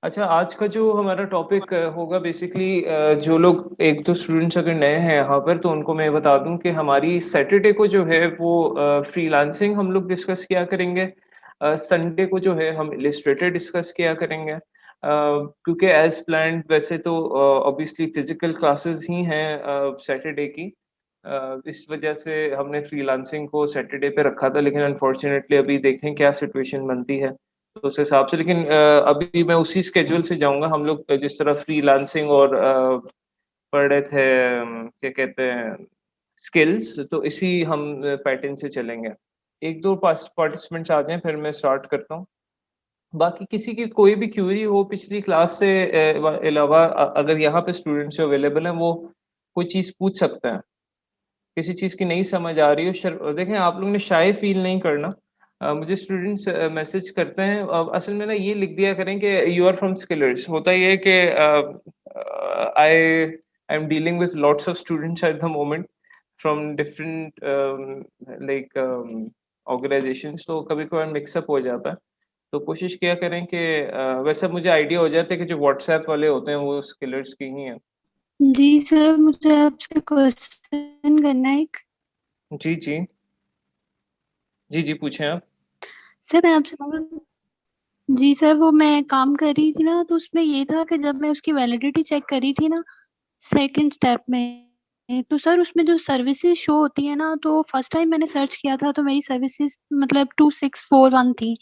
अच्छा, आज का जो हमारा टॉपिक होगा बेसिकली जो लोग एक दो स्टूडेंट्स अगर नए हैं यहाँ पर तो उनको मैं बता दूं कि हमारी सैटरडे को जो है वो फ्रीलांसिंग हम लोग डिस्कस किया करेंगे। संडे को जो है हम इलिस्ट्रेटर डिस्कस किया करेंगे। क्योंकि एज प्लान्ड वैसे तो ऑब्वियसली फिजिकल क्लासेस ही हैं सैटरडे की। इस वजह से हमने फ्रीलांसिंग को सैटरडे पे रखा था, लेकिन अनफॉर्चुनेटली अभी देखें क्या सिचुएशन बनती है तो उस हिसाब से। लेकिन अभी मैं उसी स्केड्यूल से जाऊँगा। हम लोग जिस तरह फ्रीलांसिंग और पढ़ रहे थे क्या कहते हैं स्किल्स, तो इसी हम पैटर्न से चलेंगे। 1-2 पार्टिसिपेंट्स आ जाएँ फिर मैं स्टार्ट करता हूँ। बाकी किसी की कोई भी क्वेरी हो पिछली क्लास से अलावा अगर यहाँ पे स्टूडेंट्स जो अवेलेबल हैं वो कोई चीज़ पूछ सकते हैं। किसी चीज़ की नहीं समझ आ रही हो देखें आप लोगों ने शाय फ़ील नहीं करना। मुझे स्टूडेंट्स मैसेज करते हैं असल में ना ये लिख दिया करें कि यू आर फ्रॉम स्किलर्स। होता ये है कि I I am dealing with lots of students at the moment from different like organisations, तो कभी-कभार मिक्स अप हो जाता है। तो कोशिश किया करें कि वैसे मुझे आइडिया हो जाता है कि जो व्हाट्सएप वाले होते हैं वो स्किलर्स की ही हैं। जी सर, मुझे आपसे क्वेश्चन करना है एक। जी, जी। जी, जी, पूछें आप। सर मैं आपसे जी सर, वो मैं काम कर रही थी ना, तो उसमें ये था कि जब मैं उसकी वैलिडिटी चेक कर रही थी ना सेकंड स्टेप में, तो सर उसमें जो सर्विसेज शो होती है ना, तो फर्स्ट टाइम मैंने सर्च किया था तो मेरी सर्विसेज मतलब 2641 थी।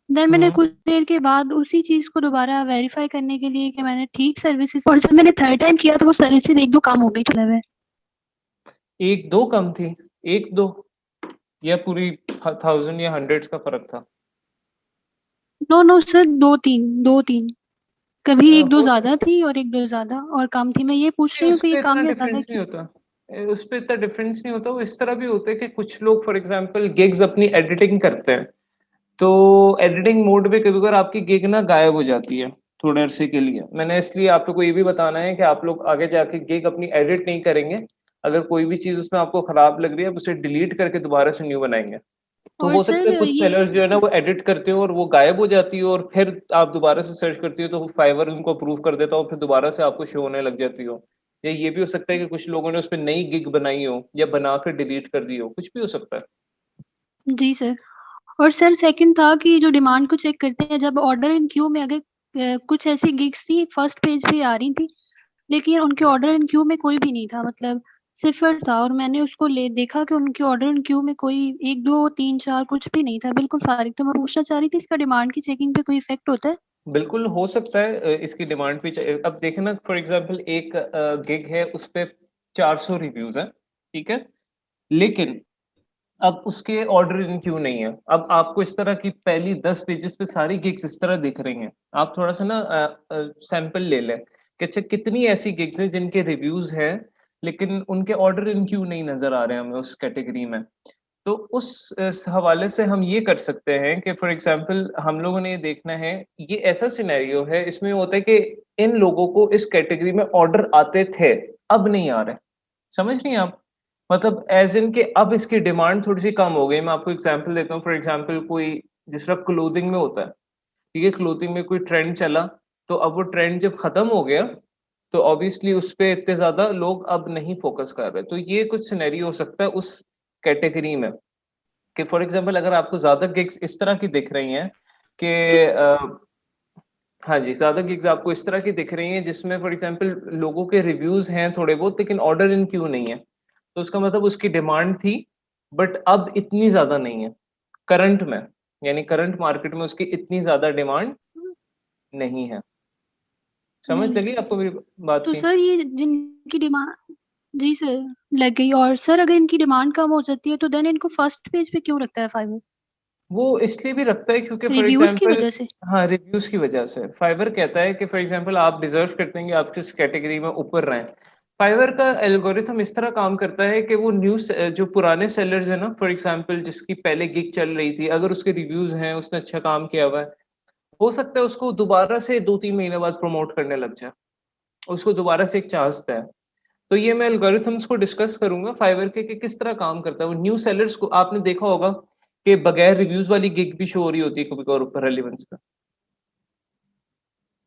देन मैंने हुँ। कुछ देर के बाद उसी चीज को दोबारा वेरीफाई करने के लिए कि मैंने ठीक सर्विसेज, और जब मैंने थर्ड टाइम किया तो वो सर्विसेज एक दो कम हो गई तो मतलब है। 1-2 कम थी? 1-2 या पूरी 1000 या हंड्रेड्स का फ़र्क था? नो नो सर, दो तीन, दो तीन, कभी एक दो हो ज्यादा सकता थी और एक दो ज्यादा और कम थी। मैं ये पूछ है, रही हूँ कि ये उसपे इतना कम या ज्यादा डिफ़रेंस नहीं क्यों। होता। उसपे इतना डिफ़रेंस नहीं होता, वो इस तरह भी होता है कि कुछ लोग फॉर एग्ज़ाम्पल गिग्स अपनी एडिटिंग करते हैं, तो एडिटिंग मोड में कभी-कभार आपकी गिग ना गायब हो जाती है, थोड़े अरसे के लिए। मैंने इसलिए आप लोग को ये भी बताना है कि आप लोग आगे जाके गिग अपनी एडिट नहीं करेंगे। अगर कोई भी चीज़ उसमें आपको खराब लग रही है, आप उसे डिलीट करके दोबारा से न्यू बनाएँगे। तो और हो सर सकता है कुछ ये सेलर्स जो है ना वो एडिट करते हो और वो गायब हो जाती हो और फिर आप दोबारा से सर्च करती हो तो फाइवर उनको अप्रूव कर देता हो, फिर दोबारा से आपको शो होने लग जाती हो। या ये भी हो सकता है कि कुछ लोगों ने उसपे नई गिग बनाई हो या बनाकर डिलीट कर दी हो, कुछ भी हो सकता है। जी सर। और सर सेकंड था कि जो डिमांड को चेक करते हैं, जब ऑर्डर इन क्यू में अगर कुछ ऐसी गिग्स थी फर्स्ट पेज पे आ रही थी, लेकिन उनके ऑर्डर इन क्यू में कोई भी नहीं था, मतलब सिफर था, और मैंने उसको ले देखा कि उनके ऑर्डर इन क्यू में कोई एक दो तीन चार कुछ भी नहीं था, बिल्कुल फारिग। तो मैं पूछना चाह रही थी इसका डिमांड की चेकिंग पे कोई इफेक्ट होता है। बिल्कुल हो सकता है इसकी डिमांड भी अब देखें ना फॉर एग्जांपल एक गिग है उस पे 400 रिव्यूज़ हैं, ठीक है? लेकिन अब उसके ऑर्डर इन क्यू नहीं है। अब आपको इस तरह की पहली 10 पेजेज़ पे सारी गिग्स इस तरह दिख रही हैं। आप थोड़ा-सा ना सैंपल ले लें कि अच्छा कितनी ऐसी गिग्स हैं जिनके रिव्यूज़ हैं, लेकिन उनके ऑर्डर इन क्यू नहीं नज़र आ रहे हैं हमें उस कैटेगरी में। तो उस हवाले से हम ये कर सकते हैं कि फॉर एग्ज़ाम्पल हम लोगों ने ये देखना है, ये ऐसा सिनेरियो है इसमें होता है कि इन लोगों को इस कैटेगरी में ऑर्डर आते थे, अब नहीं आ रहे। समझ रही हैं आप? मतलब ऐज़ इन कि अब इसकी डिमांड थोड़ी-सी कम हो गई। मैं आपको एग्ज़ाम्पल देता हूँ, फॉर एग्ज़ाम्पल कोई जिस तरह क्लोथिंग में होता है, ठीक है? क्लोथिंग में कोई ट्रेंड चला, तो अब वो ट्रेंड जब खत्म हो गया, तो ऑब्वियसली उस पे इतने ज़्यादा लोग अब नहीं फ़ोकस कर रहे। तो ये कुछ सिनेरियो हो सकता है उस कैटेगरी में। कि फॉर एग्ज़ाम्पल अगर आपको ज़्यादा गिग्स इस तरह की दिख रही हैं कि हाँ जी, ज़्यादा गिग्स आपको इस तरह की दिख रही हैं जिसमें फॉर एग्ज़ाम्पल लोगों के रिव्यूज़ हैं थोड़े बहुत लेकिन ऑर्डर इन क्यू नहीं है। तो उसका मतलब उसकी डिमांड थी, बट अब इतनी ज़्यादा नहीं है, करंट में, यानी करंट मार्केट में उसकी इतनी ज़्यादा डिमांड नहीं है। समझ नहीं लगी आपको मेरी बात तो की? सर ये जिनकी डिमांड, जी सर, लग गई। और सर अगर इनकी डिमांड कम हो जाती है तो देन इनको फर्स्ट पेज पे क्यों रखता है फाइवर? वो इसलिए भी रखता है क्योंकि फॉर रिव्यूज की एग्ज़ाम्पल वजह से। हाँ, रिव्यूज़ की वजह से। फाइवर कहता है कि फॉर एग्ज़ाम्पल आप डिज़र्व करते हैं कि आप किस कैटेगरी में ऊपर रहें। फाइवर का एल्गोरिथम इस तरह काम करता है कि वो जो पुराने सेलर्स हैं ना, फॉर एग्ज़ाम्पल जिसकी पहले गिग चल रही थी, अगर उसके रिव्यूज़ हैं, उसने अच्छा काम किया हुआ है, हो सकता है उसको दोबारा से 2-3 महीने बाद प्रमोट करने लग जाए। उसको दोबारा से एक चांस दें। तो ये मैं एल्गोरिथम्स को डिस्कस करूँगा फाइवर के कि किस तरह काम करता है। वो न्यू सेलर्स को आपने देखा होगा कि बगैर रिव्यूज़ वाली गिग भी शो हो रही होती है कभी-कभार ऊपर रेलेवेंस पे।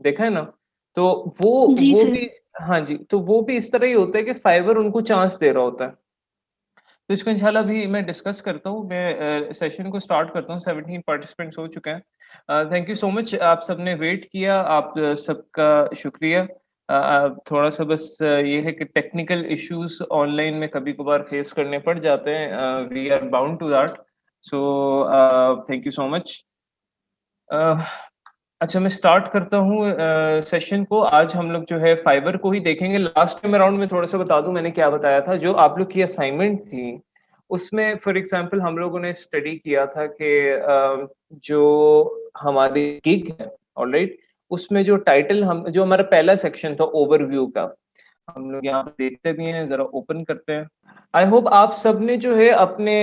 देखा है ना? तो वो जी वो सर। भी, हाँ जी, तो वो भी इस तरह ही होता है कि फाइवर उनको चांस दे रहा होता है। तो इसको इंशाल्लाह भी मैं डिस्कस करता हूँ। मैं सेशन को स्टार्ट करता हूँ। 17 पार्टिसिपेंट्स हो चुके हैं। थैंक यू सो मच, आप सबने वेट किया, आप सबका शुक्रिया। थोड़ा-सा बस ये है कि टेक्निकल इश्यूज़ ऑनलाइन में कभी-कभार फेस करने पड़ जाते हैं। We are bound to that. So thank you so much. अ, अच्छा, मैं स्टार्ट करता हूँ सेशन को। आज हम लोग जो है फाइबर को ही देखेंगे। लास्ट टाइम अराउंड में थोड़ा-सा बता दूँ मैंने क्या बताया था। जो आप लोग की असाइनमेंट थी, उसमें फॉर एग्ज़ाम्पल हम लोगों ने स्टडी किया था कि जो हमारी गिग है, ऑलराइट? उसमें जो टाइटल हम जो हमारा पहला सेक्शन था ओवरव्यू का, हम लोग यहाँ पे देखते भी हैं, ज़रा ओपन करते हैं। आई होप आप सबने जो है अपने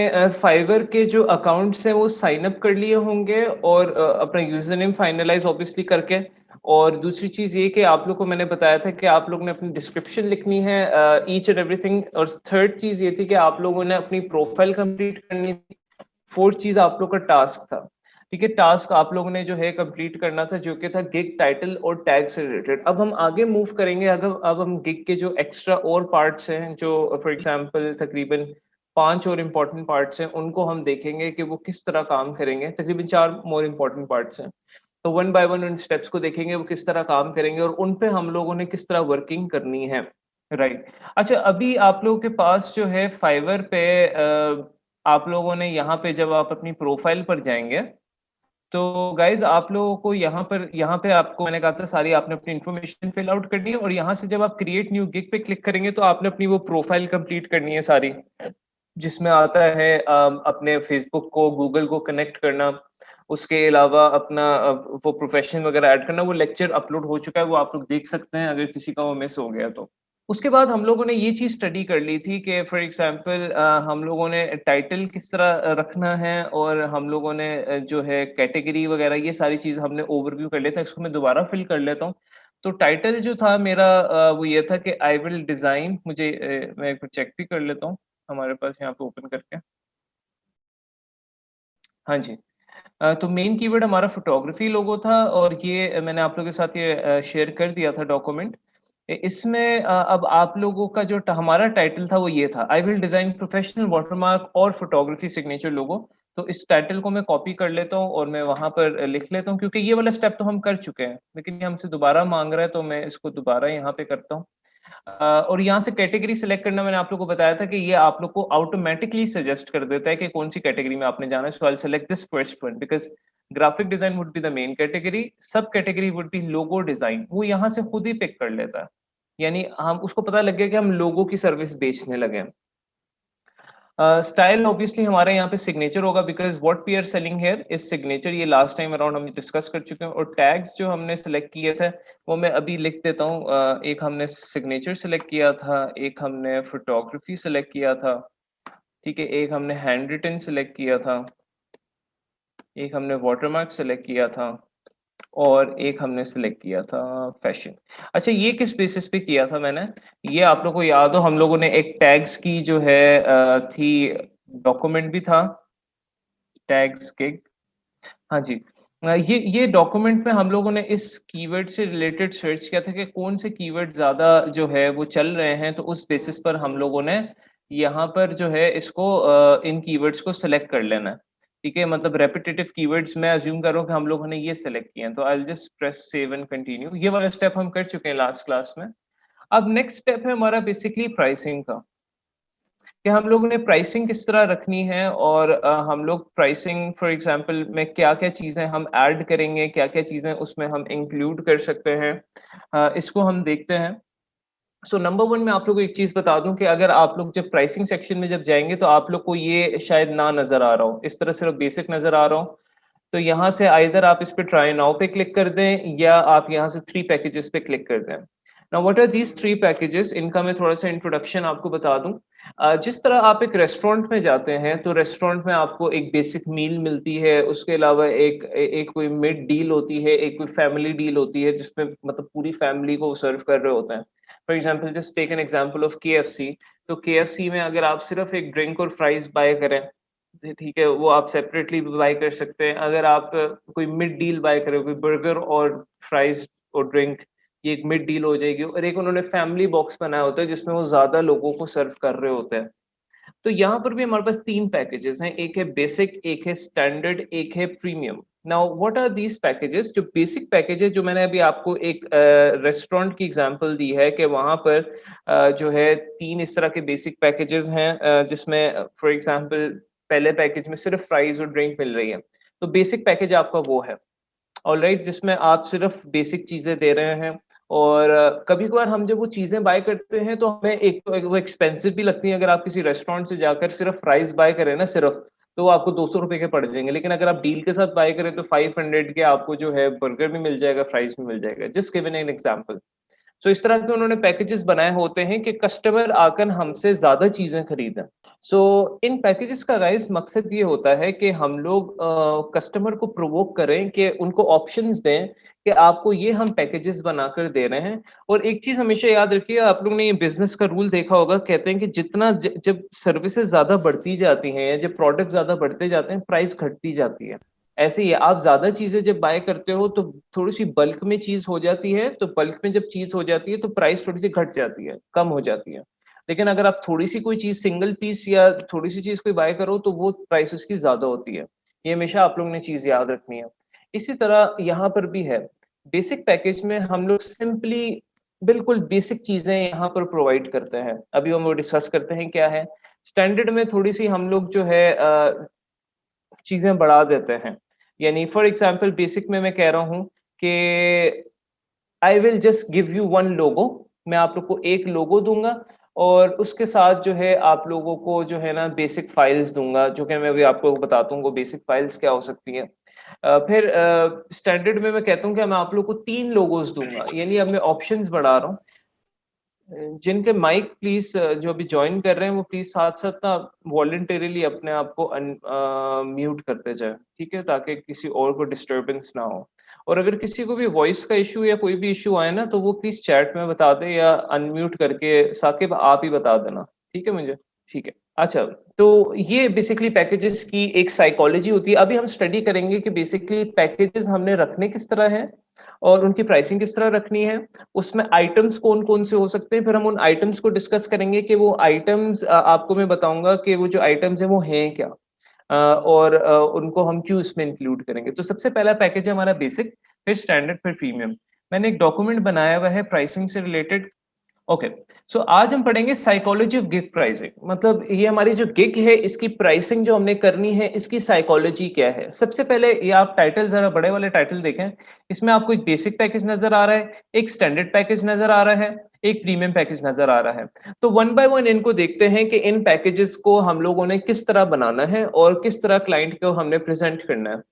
फाइवर के जो अकाउंट्स हैं वो साइन अप कर लिए होंगे और अपना यूज़र नेम फाइनलाइज़ ऑब्वियसली करके। और दूसरी चीज़ ये कि आप लोग को मैंने बताया था कि आप लोग ने अपनी डिस्क्रिप्शन लिखनी है ईच एंड एवरीथिंग। और थर्ड चीज़ ये थी कि आप लोगों ने अपनी प्रोफाइल कंप्लीट करनी थी। फोर्थ चीज़ आप लोग का टास्क था। ठीक है, टास्क आप लोगों ने जो है कंप्लीट करना था, जो कि था गिग टाइटल और टैग से रिलेटेड। अब हम आगे मूव करेंगे। अगर अब हम गिग के जो एक्स्ट्रा और पार्ट्स हैं, जो फॉर एग्जांपल तकरीबन 5 और इम्पोर्टेंट पार्ट्स हैं, उनको हम देखेंगे कि वो किस तरह काम करेंगे। तकरीबन 4 मोर इम्पोर्टेंट पार्ट्स हैं। तो वन बाय वन उन स्टेप्स को देखेंगे, वो किस तरह काम करेंगे और उन पे हम लोगों ने किस तरह वर्किंग करनी है। राइट। अच्छा, अभी आप लोगों के पास जो है फाइवर पे आप लोगों ने यहाँ पे जब आप अपनी प्रोफाइल पर जाएँगे, तो गाइज़ आप लोगों को यहाँ पे आपको मैंने कहा था सारी आपने अपनी इन्फॉर्मेशन फिल आउट करनी है और यहाँ से जब आप क्रिएट न्यू गिग पे क्लिक करेंगे तो आपने अपनी वो प्रोफाइल कंप्लीट करनी है सारी। जिसमें आता है अपने फ़ेसबुक को, गूगल को कनेक्ट करना, उसके अलावा अपना वो प्रोफ़ेशन वगैरह ऐड करना। वो लेक्चर अपलोड हो चुका है, वो आप लोग देख सकते हैं अगर किसी का वो मिस हो गया तो। उसके बाद हम लोगों ने ये चीज़ स्टडी कर ली थी कि फॉर एग्ज़ाम्पल हम लोगों ने टाइटल किस तरह रखना है और हम लोगों ने जो है कैटेगरी वगैरह ये सारी चीज़ हमने ओवरव्यू कर लिया था। इसको मैं दोबारा फ़िल कर लेता हूँ। तो टाइटल जो था मेरा वो ये था कि आई विल डिज़ाइन। मुझे मैं एक बार चेक भी कर लेता हूँ, हमारे पास यहाँ पे ओपन करके। हाँ जी। तो मेन कीवर्ड हमारा फ़ोटोग्राफ़ी लोगो था और ये मैंने आप लोगों के साथ ये शेयर कर दिया था डॉक्यूमेंट। इसमें अब आप लोगों का जो हमारा टाइटल था वो ये था, I will design professional watermark और फ़ोटोग्राफ़ी सिग्नेचर लोगो। तो इस टाइटल को मैं कॉपी कर लेता हूँ और मैं वहाँ पर लिख लेता हूँ, क्योंकि ये वाला स्टेप तो हम कर चुके हैं, लेकिन ये हमसे दोबारा माँग रहा है तो मैं इसको दोबारा यहाँ पे करता हूँ। और यहाँ से कैटेगरी सेलेक्ट करना मैंने आप लोगों को बताया था कि ये आप लोग को ऑटोमैटिकली सजेस्ट कर देता है कि कौन-सी कैटेगरी में आपने जाना है। So I will select this first one because graphic design would be the main category, sub category would be logo design. वो यहाँ से खुद ही पिक कर लेता है। यानी हम उसको पता लग गया कि हम लोगों की सर्विस बेचने लगे हैं। स्टाइल ऑब्वियसली हमारे यहाँ पे सिग्नेचर होगा because what we are selling here is signature. ये लास्ट टाइम अराउंड हम डिस्कस कर चुके हैं। और टैग्स जो हमने सेलेक्ट किए थे, वो मैं अभी लिख देता हूँ। एक हमने सिग्नेचर सेलेक्ट किया था, एक हमने फोटोग्राफी सेलेक्ट किया था, ठीक है? एक हमने हैंड रिटन सेलेक्ट किया था, एक हमने वाटरमार्क सेलेक्ट किया था और एक हमने सेलेक्ट किया था फैशन। अच्छा, ये किस बेसिस पे किया था मैंने? ये आप लोगों को याद हो, हम लोगों ने एक टैग्स की जो है थी, डॉक्यूमेंट भी था, टैग्स गिग। हाँ जी। ये डॉक्यूमेंट में हम लोगों ने इस कीवर्ड से रिलेटेड सर्च किया था कि कौन से कीवर्ड ज़्यादा जो है वो चल रहे हैं, तो उस बेसिस पर हम लोगों ने यहाँ पर जो है इसको इन कीवर्ड्स को सेलेक्ट कर लेना है। ठीक है? मतलब रेपिटिटिव कीवर्ड्स मैं अज़्यूम कर रहा हूँ कि हम लोगों ने ये सेलेक्ट किए हैं, तो आई will just press save and continue. ये वाला स्टेप हम कर चुके हैं लास्ट क्लास में। अब नेक्स्ट स्टेप है हमारा बेसिकली प्राइसिंग का। कि हम लोगों ने प्राइसिंग किस तरह रखनी है और हम लोग प्राइसिंग फॉर एग्जांपल में क्या-क्या चीज़ें हम ऐड करेंगे, क्या-क्या चीज़ें उसमें हम इंक्लूड कर सकते हैं, इसको हम देखते हैं। सो नंबर 1 मैं आप लोगों को एक चीज़ बता दूँ कि अगर आप लोग जब प्राइसिंग सेक्शन में जब जाएँगे तो आप लोग को ये शायद ना नज़र आ रहा हो, इस तरह सिर्फ बेसिक नज़र आ रहा हो। तो यहाँ से आइदर आप इस पे ट्राई नाउ पे क्लिक कर दें या आप यहाँ से 3 पैकेजेस पे क्लिक कर दें। Now what are these 3 packages? इनका मैं थोड़ा-सा इंट्रोडक्शन आपको बता दूँ। जिस तरह आप एक रेस्टोरेंट में जाते हैं, तो रेस्टोरेंट में आपको एक बेसिक मील मिलती है, उसके अलावा एक कोई मिड डील होती है, एक कोई फैमिली डील होती है, जिसमें मतलब पूरी फैमिली को सर्व कर रहे होते हैं। For example just take an example of KFC. तो केएफसी में अगर आप सिर्फ़ एक ड्रिंक और फ्राइज़ बाय करें, ठीक है, वो आप सेपरेटली बाय कर सकते हैं। अगर आप कोई मिड डील बाय कर रहे हो, कोई बर्गर और फ्राइज़ और ड्रिंक, ये एक मिड डील हो जाएगी, और एक उन्होंने फैमिली बॉक्स बनाया होता है जिसमें वो ज़्यादा लोगों को सर्व कर रहे होते हैं। तो यहाँ पर भी हमारे पास 3 पैकेजेज़ हैं, एक है बेसिक, एक है स्टैंडर्ड, एक है premium. Now what are these packages? जो बेसिक पैकेज है, जो मैंने अभी आपको एक रेस्टोरेंट की एग्ज़ाम्पल दी है कि वहाँ पर जो है 3 इस तरह के बेसिक पैकेजेज़ हैं, जिसमें फॉर एग्ज़ाम्पल पहले पैकेज में सिर्फ़ फ्राइज़ और ड्रिंक मिल रही है। तो बेसिक पैकेज आपका वो है। ऑलराइट, जिसमें आप सिर्फ बेसिक चीज़ें दे रहे हैं, और कभी-कभार हम जब वो चीज़ें बाय करते हैं तो हमें एक तो वो एक्सपेंसिव भी लगती हैं। अगर आप किसी रेस्टोरेंट से जाकर सिर्फ फ्राइज़ बाय करें ना सिर्फ, तो वो आपको ₹200 के पड़ जाएँगे। लेकिन अगर आप डील के साथ बाय करें तो 500 के आपको जो है बर्गर भी मिल जाएगा, फ्राइज़ भी मिल जाएगा। Just giving an example. So इस तरह के उन्होंने पैकेजेस बनाए होते हैं कि कस्टमर आकर हमसे ज़्यादा चीज़ें खरीदें। सो इन पैकेजेस का गाइस मकसद ये होता है कि हम लोग कस्टमर को प्रोवोक करें, कि उनको ऑप्शंस दें कि आपको ये हम पैकेजेस बनाकर दे रहे हैं। और एक चीज़ हमेशा याद रखिए, आप लोगों ने ये बिज़नेस का रूल देखा होगा, कहते हैं कि जितना जब सर्विसेज़ ज़्यादा बढ़ती जाती हैं या जब प्रोडक्ट ज़्यादा बढ़ते जाते हैं, प्राइस घटती जाती है। ऐसे ही है, आप ज़्यादा चीज़ें जब बाय करते हो तो थोड़ी-सी बल्क में चीज़ हो जाती है, तो बल्क में जब चीज़ हो जाती है तो प्राइस थोड़ी-सी घट जाती है, कम हो जाती है। लेकिन अगर आप थोड़ी-सी कोई चीज़ सिंगल पीस या थोड़ी-सी चीज़ कोई बाय करो तो वो प्राइस उसकी ज़्यादा होती है। ये हमेशा आप लोगों ने चीज़ याद रखनी है। इसी तरह यहाँ पर भी है, बेसिक पैकेज में हम लोग सिंपली बिल्कुल बेसिक चीज़ें यहाँ पर प्रोवाइड करते हैं। अभी हम वो डिस्कस करते हैं क्या है। स्टैंडर्ड में थोड़ी-सी हम लोग जो है चीज़ें बढ़ा देते हैं। यानी फॉर एग्ज़ाम्पल बेसिक में मैं कह रहा हूँ कि I will just give you one logo. मैं आप लोग को एक लोगो दूँगा, और उसके साथ जो है आप लोगों को जो है ना बेसिक फाइल्स दूँगा, जो कि मैं अभी आपको बताता हूँ वो बेसिक फाइल्स क्या हो सकती हैं। फिर स्टैंडर्ड में मैं कहता हूँ कि मैं आप लोग को 3 लोगोस दूँगा, यानी अब मैं ऑप्शंस बढ़ा रहा हूँ। जिनके माइक प्लीज़ जो अभी जॉइन कर रहे हैं वो प्लीज़ साथ-साथ ना वॉलंटरीली अपने आप को म्यूट करते जाएँ, ठीक है? ताकि किसी और को डिस्टर्बेंस ना हो। और अगर किसी को भी वॉइस का इश्यू या कोई भी इश्यू आए ना, तो वो प्लीज़ चैट में बता दें या अनम्यूट करके साकिब आप ही बता देना, ठीक है मुझे? ठीक है। अच्छा, तो ये बेसिकली पैकेजेज़ की एक साइकोलॉजी होती है। अभी हम स्टडी करेंगे कि बेसिकली पैकेजेज़ हमने रखने किस तरह हैं और उनकी प्राइसिंग किस तरह रखनी है। उसमें आइटम्स कौन-कौन से हो सकते हैं, फिर हम उन आइटम्स को डिस्कस करेंगे कि वो आइटम्स आपको मैं बताऊँगा कि वो जो आइटम्स हैं वो हैं क्या? और उनको हम क्यों इसमें इंक्लूड करेंगे। तो सबसे पहला पैकेज है हमारा बेसिक, फिर स्टैंडर्ड, फिर प्रीमियम। मैंने एक डॉक्यूमेंट बनाया हुआ है प्राइसिंग से रिलेटेड। ओके, सो आज हम पढ़ेंगे साइकोलॉजी ऑफ गिग प्राइसिंग। मतलब ये हमारी जो गिग है इसकी प्राइसिंग जो हमने करनी है, इसकी साइकोलॉजी क्या है। सबसे पहले ये आप टाइटल जरा बड़े वाले टाइटल देखें। इसमें आपको एक बेसिक पैकेज नजर आ रहा है, एक स्टैंडर्ड पैकेज नजर आ रहा है, एक प्रीमियम पैकेज नजर आ रहा है। तो वन बाय वन इनको देखते हैं कि इन पैकेजेस को हम लोगों ने किस तरह बनाना है और किस तरह क्लाइंट को हमने प्रेजेंट करना है।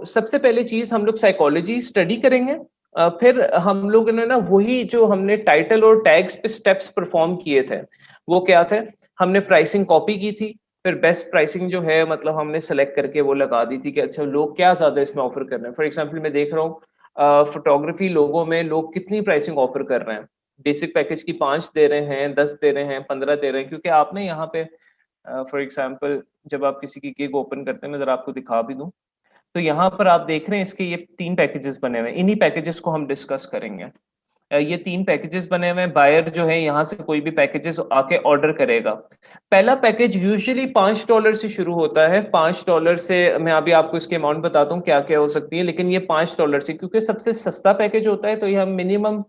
सबसे पहले चीज हम लोग साइकोलॉजी स्टडी करेंगे। फिर हम लोगों ने ना वही जो हमने टाइटल और टैग्स पे स्टेप्स परफॉर्म किए थे, वो क्या थे? हमने प्राइसिंग कॉपी की थी, फिर बेस्ट प्राइसिंग जो है मतलब हमने सेलेक्ट करके वो लगा दी थी कि अच्छा लोग क्या ज़्यादा इसमें ऑफ़र कर रहे हैं। फॉर एग्ज़ाम्पल मैं देख रहा हूँ फोटोग्राफी लोगों में लोग कितनी प्राइसिंग ऑफ़र कर रहे हैं। बेसिक पैकेज की 5 दे रहे हैं, 10 दे रहे हैं, 15 दे रहे हैं, क्योंकि आप ना यहाँ पे फॉर एग्ज़ाम्पल जब आप किसी की गिग ओपन करते हैं, मैं ज़रा आपको दिखा भी दूँ। तो यहाँ पर आप देख रहे हैं इसके ये 3 पैकेजेस बने हुए हैं। इन्हीं पैकेजेस को हम डिस्कस करेंगे। ये 3 पैकेजेस बने हुए हैं। बायर जो है यहाँ से कोई भी पैकेजेस आके ऑर्डर करेगा। पहला पैकेज यूजुअली $5 से शुरू होता है। $5 से मैं अभी आपको इसकी अमाउंट बताता हूँ क्या-क्या हो सकती है, लेकिन ये $5 से क्योंकि सबसे सस्ता पैकेज होता है तो ये हम मिनिमम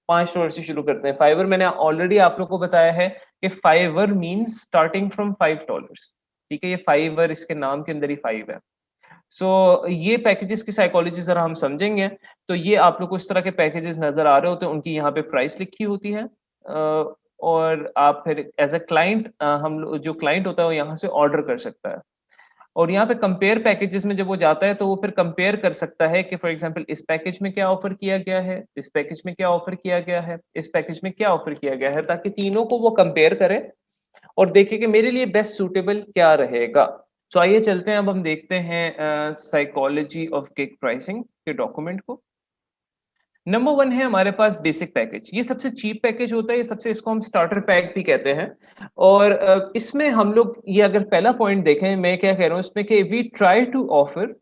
$5 से शुरू करते हैं। फाइवर मैंने ऑलरेडी आप लोग को बताया है कि फाइवर मीन्स स्टार्टिंग फ्रॉम $5। ठीक है? ये फाइवर इसके नाम के अंदर ही 5 है। ये पैकेजेस की साइकोलॉजी ज़रा हम समझेंगे, तो ये आप लोग को इस तरह के पैकेजेस नज़र आ रहे होते हैं, उनकी यहाँ पे प्राइस लिखी होती है। और आप फिर एज़ अ क्लाइंट हम लो जो क्लाइंट होता है वो यहाँ से ऑर्डर कर सकता है। और यहाँ पे कंपेयर पैकेजेस में जब वो जाता है तो वो फिर कंपेयर कर सकता है कि फॉर एग्ज़ाम्पल इस पैकेज में क्या ऑफ़र किया गया है, इस पैकेज में क्या ऑफ़र किया गया है, इस पैकेज में क्या ऑफ़र किया गया है, ताकि तीनों को वो कंपेयर करे और देखें कि मेरे लिए बेस्ट सूटेबल क्या रहेगा। तो आइए चलते हैं, अब हम देखते हैं साइकोलॉजी ऑफ गिग प्राइसिंग के डॉक्यूमेंट को। नंबर 1 है हमारे पास बेसिक पैकेज। ये सबसे चीप पैकेज होता है, ये सबसे इसको हम स्टार्टर पैक भी कहते हैं। और इसमें हम लोग ये अगर पहला पॉइंट देखें, मैं क्या कह रहा हूँ इसमें कि we try to offer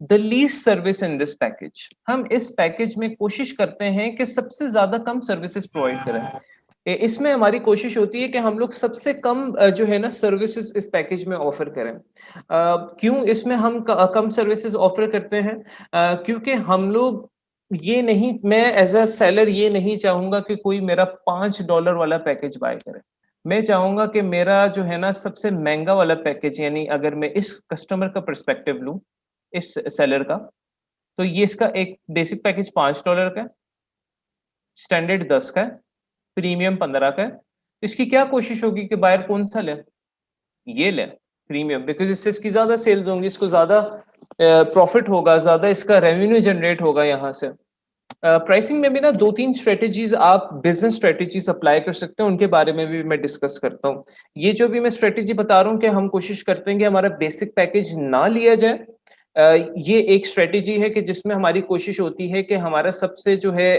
the least service in this package. हम इस पैकेज में कोशिश करते हैं कि सबसे ज्यादा कम सर्विसेज प्रोवाइड करें। इसमें हमारी कोशिश होती है कि हम लोग सबसे कम जो है ना सर्विसेज इस पैकेज में ऑफर करें। क्यों इसमें हम कम सर्विसेज ऑफर करते हैं? क्योंकि हम लोग ये नहीं, मैं एज अ सेलर ये नहीं चाहूंगा कि कोई मेरा $5 वाला पैकेज बाय करे। मैं चाहूंगा कि मेरा जो है ना सबसे महंगा वाला पैकेज, यानी अगर मैं इस कस्टमर का पर्सपेक्टिव लूं, इस सेलर का, तो ये इसका एक बेसिक पैकेज $5 का है, स्टैंडर्ड 10 का है, प्रीमियम 15 का है। इसकी क्या कोशिश होगी कि बायर कौन सा ले? ये ले प्रीमियम, बिकॉज इससे इसकी ज्यादा सेल्स होंगी, इसको ज्यादा प्रॉफिट होगा, ज्यादा इसका रेवेन्यू जनरेट होगा यहाँ से। प्राइसिंग में भी ना 2-3 स्ट्रेटेजीज आप बिजनेस स्ट्रेटेजीज अप्लाई कर सकते हैं, उनके बारे में भी मैं डिस्कस करता हूँ। ये जो भी मैं स्ट्रेटेजी बता रहा हूँ कि हम कोशिश करते हैं कि हमारा बेसिक पैकेज ना लिया जाए, ये एक स्ट्रेटेजी है कि जिसमें हमारी कोशिश होती है कि हमारा सबसे जो है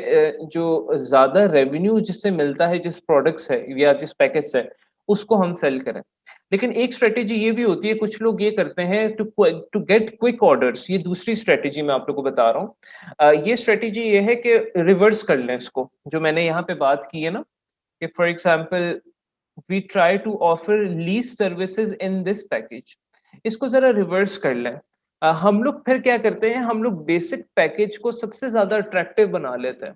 जो ज्यादा रेवेन्यू जिससे मिलता है, जिस प्रोडक्ट्स है या जिस पैकेज से, उसको हम सेल करें। लेकिन एक स्ट्रेटेजी ये भी होती है, कुछ लोग ये करते हैं टू गेट क्विक ऑर्डर्स। ये दूसरी स्ट्रेटेजी मैं आप लोगों को बता रहा हूँ। ये स्ट्रेटेजी ये है कि रिवर्स कर लें इसको, जो मैंने यहाँ पे बात की है ना, कि for example we try to offer least services in this package. इसको जरा रिवर्स कर लें। हम लोग फिर क्या करते हैं, हम लोग बेसिक पैकेज को सबसे ज्यादा अट्रैक्टिव बना लेते हैं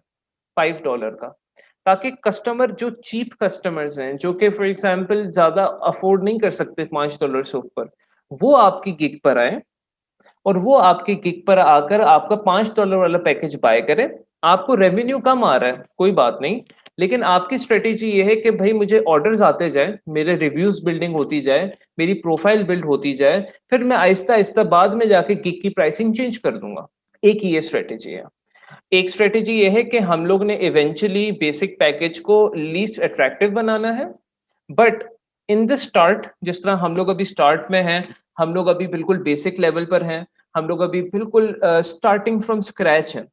$5 का, ताकि कस्टमर जो चीप कस्टमर्स हैं, जो कि फॉर एग्जांपल ज्यादा अफोर्ड नहीं कर सकते $5 से ऊपर, वो आपकी गिग पर आए और वो आपकी गिग पर आकर आपका $5 वाला पैकेज बाय करें। आपको रेवेन्यू कम आ रहा है, कोई बात नहीं, लेकिन आपकी स्ट्रेटेजी ये है कि भाई मुझे ऑर्डर्स आते जाए, मेरे रिव्यूज बिल्डिंग होती जाए, मेरी प्रोफाइल बिल्ड होती जाए, फिर मैं आहिस्ता आहिस्ता बाद में जाके गिग की प्राइसिंग चेंज कर दूंगा। एक ही ये स्ट्रेटेजी है। एक स्ट्रेटेजी ये है कि हम लोग ने इवेंचुअली बेसिक पैकेज को लीस्ट अट्रैक्टिव बनाना है, बट इन द स्टार्ट, जिस तरह हम लोग अभी स्टार्ट में हैं, हम लोग अभी बिल्कुल बेसिक लेवल पर हैं, हम लोग अभी बिल्कुल स्टार्टिंग फ्रॉम स्क्रैच हैं,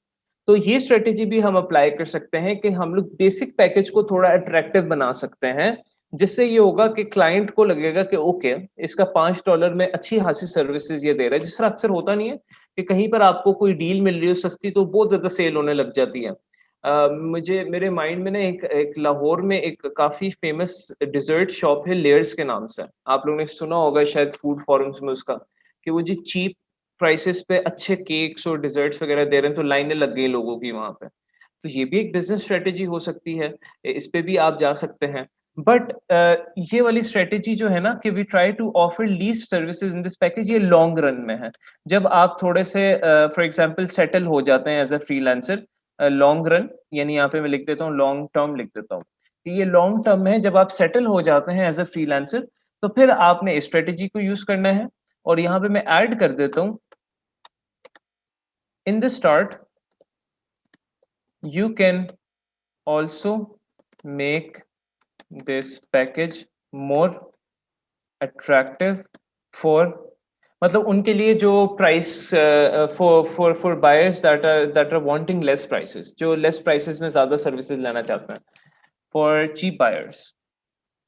तो ये स्ट्रेटेजी भी हम अप्लाई कर सकते हैं कि हम लोग बेसिक पैकेज को थोड़ा अट्रैक्टिव बना सकते हैं, जिससे ये होगा कि क्लाइंट को लगेगा कि ओके, इसका $5 में अच्छी खासी सर्विसेज ये दे रहा है। जिस तरह अक्सर होता नहीं है कि कहीं पर आपको कोई डील मिल रही हो सस्ती, तो बहुत ज्यादा सेल होने लग जाती है। मुझे मेरे माइंड में ना एक लाहौर में एक काफी फेमस डिजर्ट शॉप है, लेयर्स के नाम से। आप लोगों ने सुना होगा शायद फूड फोरम्स में उसका, कि वो जी चीप प्राइसेस पे अच्छे केक्स और डिजर्ट्स वगैरह दे रहे हैं, तो लाइनें लग गई लोगों की वहां पे। तो ये भी एक बिजनेस स्ट्रेटेजी हो सकती है, इस पे भी आप जा सकते हैं। बट ये वाली स्ट्रेटेजी जो है ना कि we try to offer least services in this package, ये लॉन्ग रन में है। जब आप थोड़े से फॉर एग्जांपल सेटल हो जाते हैं as a freelancer, long run यानी यहाँ पे मैं लिख देता हूँ, लॉन्ग टर्म लिख देता हूँ कि ये लॉन्ग टर्म में है। जब आप सेटल हो जाते हैं एज अ फ्रीलांसर, तो फिर आपने इस स्ट्रेटेजी को यूज करना है। और यहाँ पे मैं ऐड कर देता हूँ, in the start you can also make this package more attractive for, मतलब उनके लिए जो price for buyers that are wanting less prices, जो लेस प्राइसेस में ज्यादा सर्विसेज लेना चाहते हैं, for cheap buyers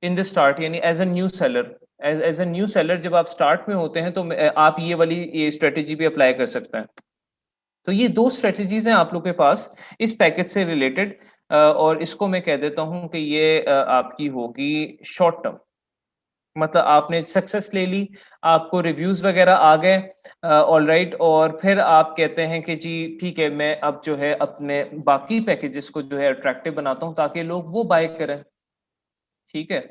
in the start, यानी as a new seller. As a new seller जब आप स्टार्ट में होते हैं, तो आप ये वाली ये स्ट्रेटेजी भी अप्लाई कर सकते हैं। तो ये दो स्ट्रेटजीज हैं आप लोग के पास इस पैकेज से रिलेटेड, और इसको मैं कह देता हूं कि ये आपकी होगी शॉर्ट टर्म। मतलब आपने सक्सेस ले ली, आपको रिव्यूज वगैरह आ गए, ऑल राइट, और फिर आप कहते हैं कि जी ठीक है, मैं अब जो है अपने बाकी पैकेजेस को जो है अट्रैक्टिव बनाता हूं ताकि लोग वो बाय करें। ठीक है।